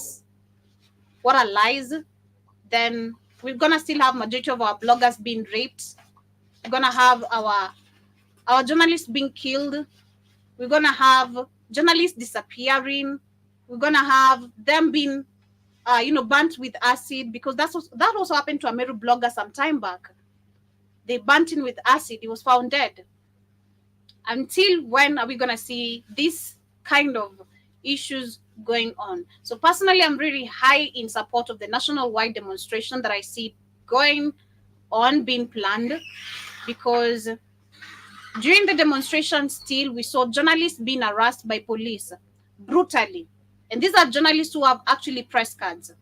are lies, then we're gonna still have majority of our bloggers being raped. We're gonna have our journalists being killed. We're gonna have journalists disappearing. We're gonna have them being, burnt with acid, because that also happened to a Meru blogger some time back. They burnt him with acid. He was found dead. Until when are we gonna see this kind of issues going on? So personally, I'm really high in support of the national-wide demonstration that I see going on, being planned, because during the demonstration still, we saw journalists being harassed by police brutally. And these are journalists who have actually press cards,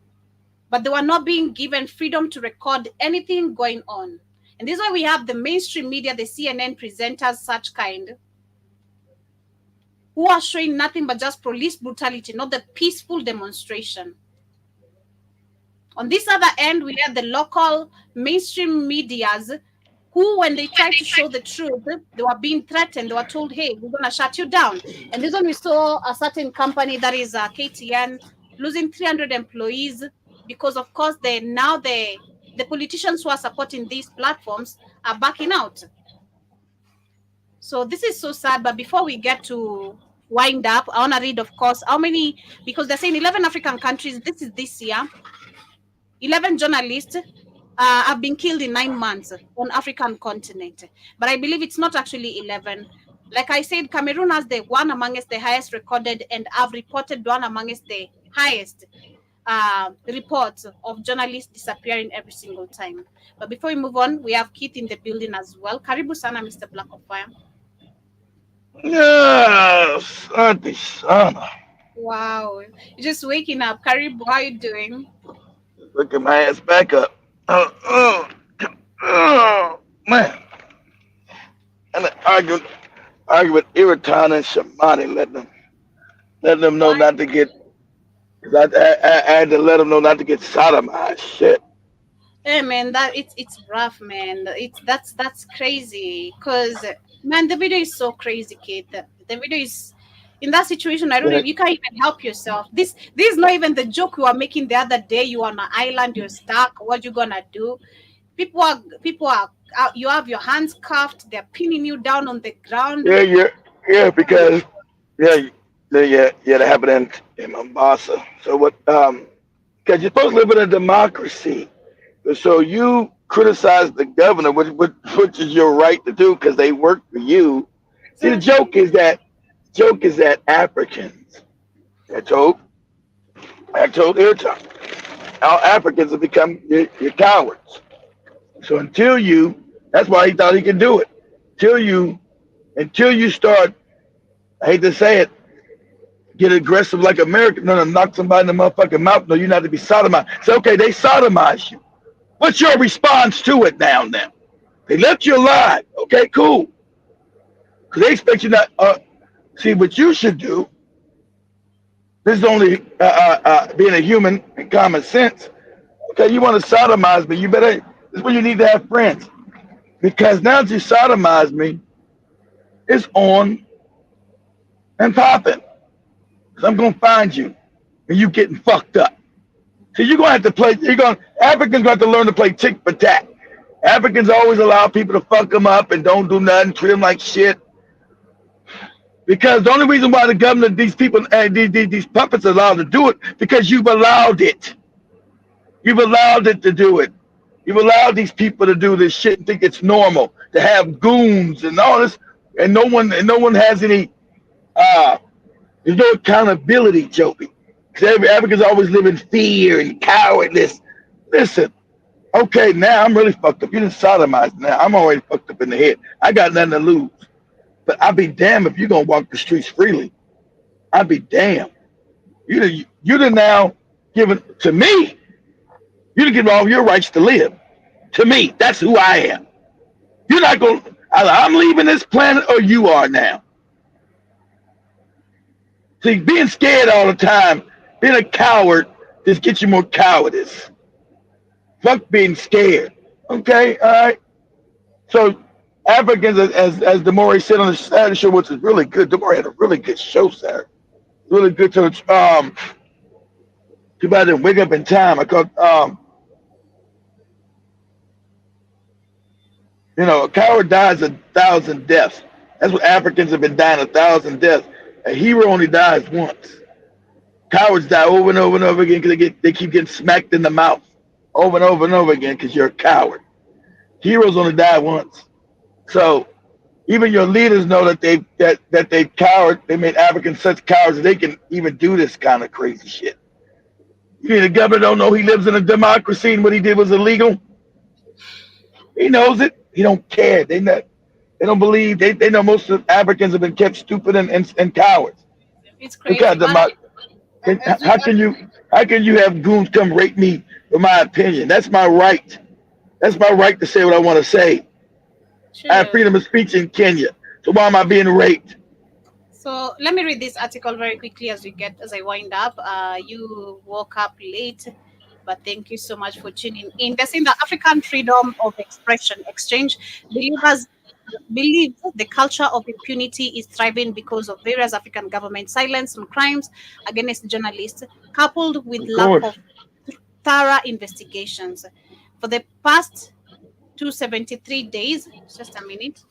but they were not being given freedom to record anything going on. And this is why we have the mainstream media, the CNN presenters, such kind, who are showing nothing but just police brutality, not the peaceful demonstration. On this other end, we have the local mainstream medias who, when they tried to show the truth, they were being threatened. They were told, hey, we're going to shut you down. And this one, we saw a certain company that is KTN losing 300 employees because, of course, the politicians who are supporting these platforms are backing out. So this is so sad. But before we get to wind up. I want to read, of course, how many, because they're saying 11 African countries. This is this year. 11 journalists have been killed in 9 months on African continent. But I believe it's not actually 11. Like I said, Cameroon has the one amongst the highest recorded, and I've reported one amongst the highest reports of journalists disappearing every single time. But before we move on, we have Keith in the building as well. Karibu sana, Mr. Black of Fire. Yes, Auntie Sana. Wow, you're just waking up. Karibu, how you doing? Look at my ass back up. Man. And I argue with Iratan and Shamani, let them know not to get. Cause I had to let them know not to get sodomized. Shit. Hey man, that it's rough, man. That's crazy. Cause man, the video is so crazy, kid. The video is in that situation. I don't know. You can't even help yourself. This is not even the joke you were making the other day. You are on an island. You're stuck. What you gonna do? People are. You have your hands cuffed. They're pinning you down on the ground. Yeah, because that happened in Mombasa. So what? Because you're supposed to live in a democracy. So you criticize the governor, which is your right to do because they work for you. See, the joke is that Africans, I told Airtime, all Africans have become your cowards. So that's why he thought he could do it. Until you start, I hate to say it, get aggressive like Americans, knock somebody in the motherfucking mouth. No, you're not to be sodomized. So okay, they sodomize you. What's your response to it now? They left you alive. Okay, cool. Because they expect you not. See, what you should do. This is only being a human and common sense. Okay, you want to sodomize me? You better. This is when you need to have friends. Because now that you sodomize me, it's on and popping. Because I'm gonna find you, and you getting fucked up. So you're gonna have to play. Africans gonna have to learn to play tick for tat. Africans always allow people to fuck them up and don't do nothing, treat them like shit. Because the only reason why the government, these people, these puppets are allowed to do it, because you've allowed it. You've allowed it to do it. You've allowed these people to do this shit and think it's normal to have goons and all this, and no one has any. There's no accountability, Joby. Because Africans always live in fear and cowardice. Listen, okay, now I'm really fucked up. You didn't sodomize now. I'm already fucked up in the head. I got nothing to lose. But I'd be damned if you're going to walk the streets freely. I'd be damned. You done now given, to me, you done given all your rights to live. To me, that's who I am. You're not going to, I'm leaving this planet or you are now. See, being scared all the time, being a coward, just gets you more cowardice. Fuck being scared. Okay, all right. So Africans, as Demore said on the Saturday show, which is really good. Demore had a really good show Saturday. Really good to too bad I didn't wake up in time. I called a coward dies 1,000 deaths. That's what Africans have been dying, 1,000 deaths. A hero only dies once. Cowards die over and over and over again because they keep getting smacked in the mouth over and over and over again because you're a coward. Heroes only die once. So even your leaders know that they coward. They made Africans such cowards that they can even do this kind of crazy shit. You mean the governor don't know he lives in a democracy and what he did was illegal? He knows it. He don't care. They don't believe. They know most of Africans have been kept stupid and cowards. It's crazy. How can you have goons come rape me for my opinion? That's my right. That's my right to say what I want to say. Sure. I have freedom of speech in Kenya. So why am I being raped? So let me read this article very quickly as I wind up. You woke up late, but thank you so much for tuning in. They're saying the African Freedom of Expression Exchange believe the culture of impunity is thriving because of various African government silence on crimes against journalists, coupled with lack of thorough investigations. For the past 273 days, just a minute.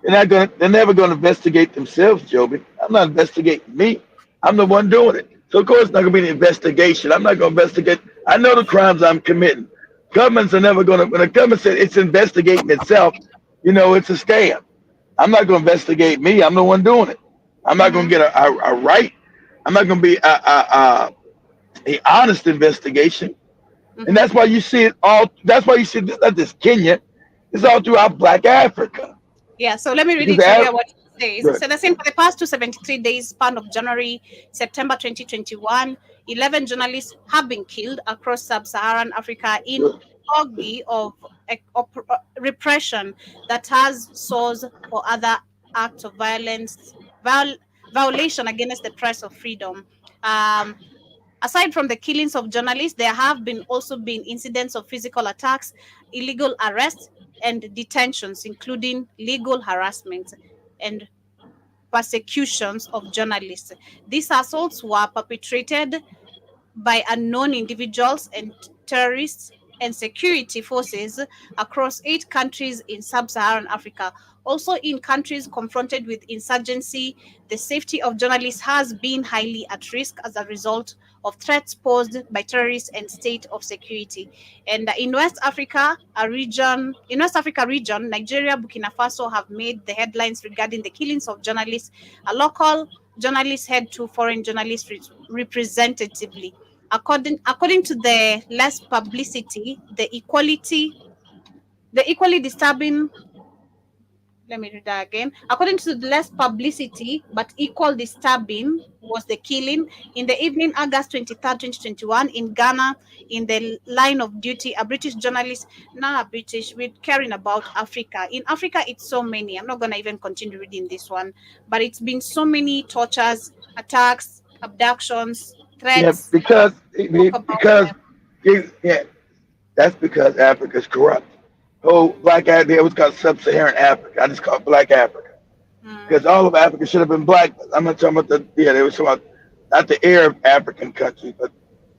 They're never going to investigate themselves, Joby. I'm not investigating me. I'm the one doing it. So of course it's not gonna be an investigation. I'm not gonna investigate. I know the crimes I'm committing. Governments are never gonna, when the government says it's investigating itself, it's a scam. I'm not gonna investigate me. I'm the one doing it. I'm not gonna get a right. I'm not gonna be a honest investigation. And that's why you see it all. That's why you see this, not just Kenya. It's all throughout Black Africa. Yeah, so let me read Because it to you what it says. Right. So the same for the past 273 days span of January, September 2021, 11 journalists have been killed across sub-Saharan Africa in auge of repression that has source for other acts of violence, violation against the press of freedom. Aside from the killings of journalists, there have also been incidents of physical attacks, illegal arrests, and detentions, including legal harassment and persecutions of journalists. These assaults were perpetrated by unknown individuals and terrorists and security forces across 8 countries in sub-Saharan Africa. Also in countries confronted with insurgency, the safety of journalists has been highly at risk as a result of threats posed by terrorists and state of security. And in West Africa region, Nigeria, Burkina Faso have made the headlines regarding the killings of journalists. A local journalist head to foreign journalists representatively. According to the less publicity, the equally disturbing. Let me read that again. According to the less publicity but equal disturbing was the killing in the evening, August 23rd, 2021, in Ghana, in the line of duty, a British journalist, now a British, we're caring about Africa. In Africa, it's so many. I'm not going to even continue reading this one, but it's been so many tortures, attacks, abductions, threats. Yeah, that's because Africa's corrupt. Oh, Black Africa, it was called Sub-Saharan Africa. I just call it Black Africa because all of Africa should have been black. I'm not talking about they were talking about not the Arab African countries, but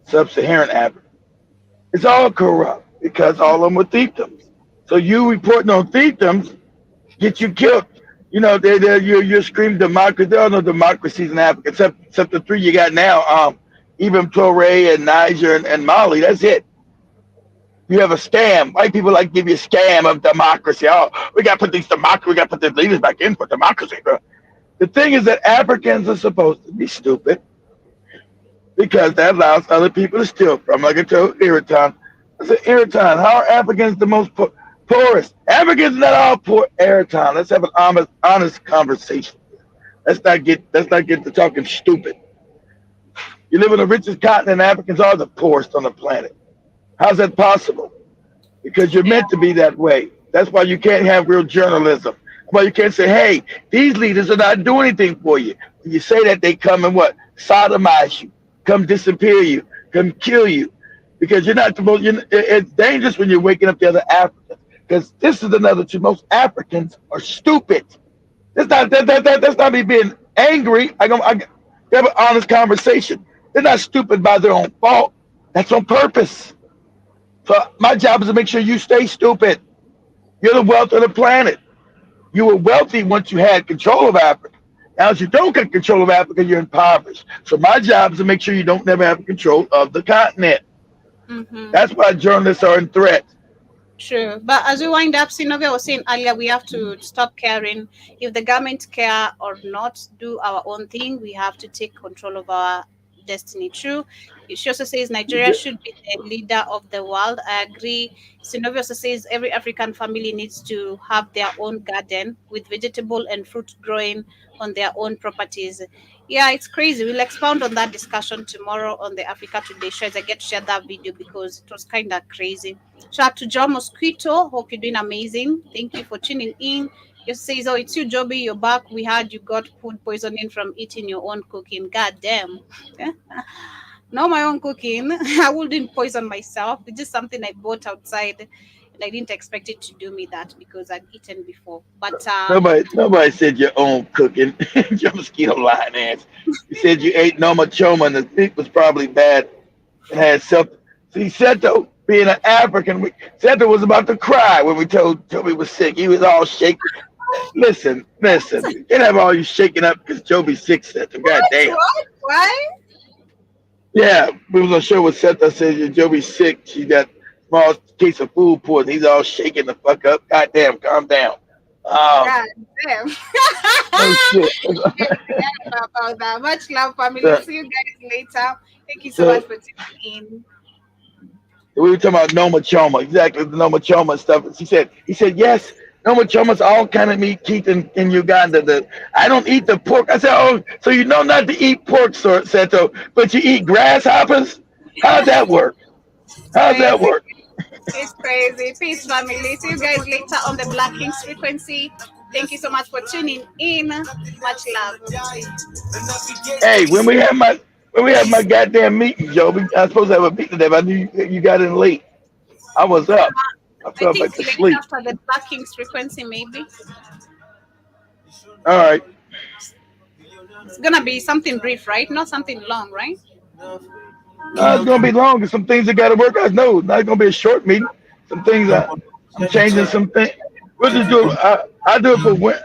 Sub-Saharan Africa. It's all corrupt because all of them were fiefdoms. So you reporting on fiefdoms get you killed. You're screaming democracy. There are no democracies in Africa except the 3 you got now. Even Torre and Niger and Mali. That's it. You have a scam. White people like to give you a scam of democracy. Oh, we got to put these leaders back in for democracy, bro. The thing is that Africans are supposed to be stupid because that allows other people to steal from. Like I told Iraton, I said, Iraton, how are Africans the most poorest? Africans are not all poor. Iraton, let's have an honest conversation. Let's not get to talking stupid. You live in the richest continent, Africans are the poorest on the planet. How's that possible? Because you're meant to be that way. That's why you can't have real journalism. That's why you can't say, hey, these leaders are not doing anything for you. When you say that, they come and what? Sodomize you, come disappear you, come kill you. Because you're not supposed, it's dangerous when you're waking up the other Africans. Because this is another truth. Most Africans are stupid. That's not me being angry. I have an honest conversation. They're not stupid by their own fault. That's on purpose. So my job is to make sure you stay stupid. You're the wealth of the planet. You were wealthy once you had control of Africa. Now, if you don't get control of Africa, you're impoverished. So my job is to make sure you don't never have control of the continent. That's why journalists are in threat. True. But as we wind up, Sinovia was saying earlier, we have to stop caring. If the government care or not, do our own thing. We have to take control of our destiny. True. She also says Nigeria should be the leader of the world. I agree. Sinovia also says every African family needs to have their own garden with vegetable and fruit growing on their own properties. Yeah, it's crazy. We'll expound on that discussion tomorrow on the Africa Today show as I get to share that video because it was kind of crazy. Shout out to John Mosquito. Hope you're doing amazing. Thank you for tuning in. You says, oh, it's you, Joby. You're back. We heard you got food poisoning from eating your own cooking. God damn. Not my own cooking. I wouldn't poison myself. It's just something I bought outside. And I didn't expect it to do me that because I'd eaten before. But nobody said your own cooking. Your mosquito lying ass. You said you ate Noma Choma and the meat was probably bad and had something. See, Seto, being an African, Seto was about to cry when we told Toby was sick. He was all shaking. Listen. You can't have all you shaking up because Joby sick said them. God damn. What? Why? Yeah, we was on show with Seth. I said Joby's sick. She got small case of food poisoning. He's all shaking the fuck up. God damn, calm down. God damn. No shit. Forget about that. Much love, family. So, See you guys later. Thank you so so much for tuning in. we were talking about Noma Choma, exactly the Noma Choma stuff. He said, yes, Noma Choma's all kind of meat Keith in Uganda. I don't eat the pork. I said, oh, so you know not to eat pork, Seto, but you eat grasshoppers? How'd that work? How's that Crazy. work? It's crazy. Peace, family. See you guys later on the Black Kings frequency. Thank you so much for tuning in. Much love. Hey, when we have my goddamn meeting, Joe, I was supposed to have a meeting today, but I knew you got in late. I was up. I I fell think back to late sleep. after the Black Kings frequency, maybe. All right. It's gonna be something brief, right? Not something long, right? No, it's gonna be long because some things that gotta work out. No, not gonna be a short meeting. Some things I'm changing some things. We'll just do I do it for when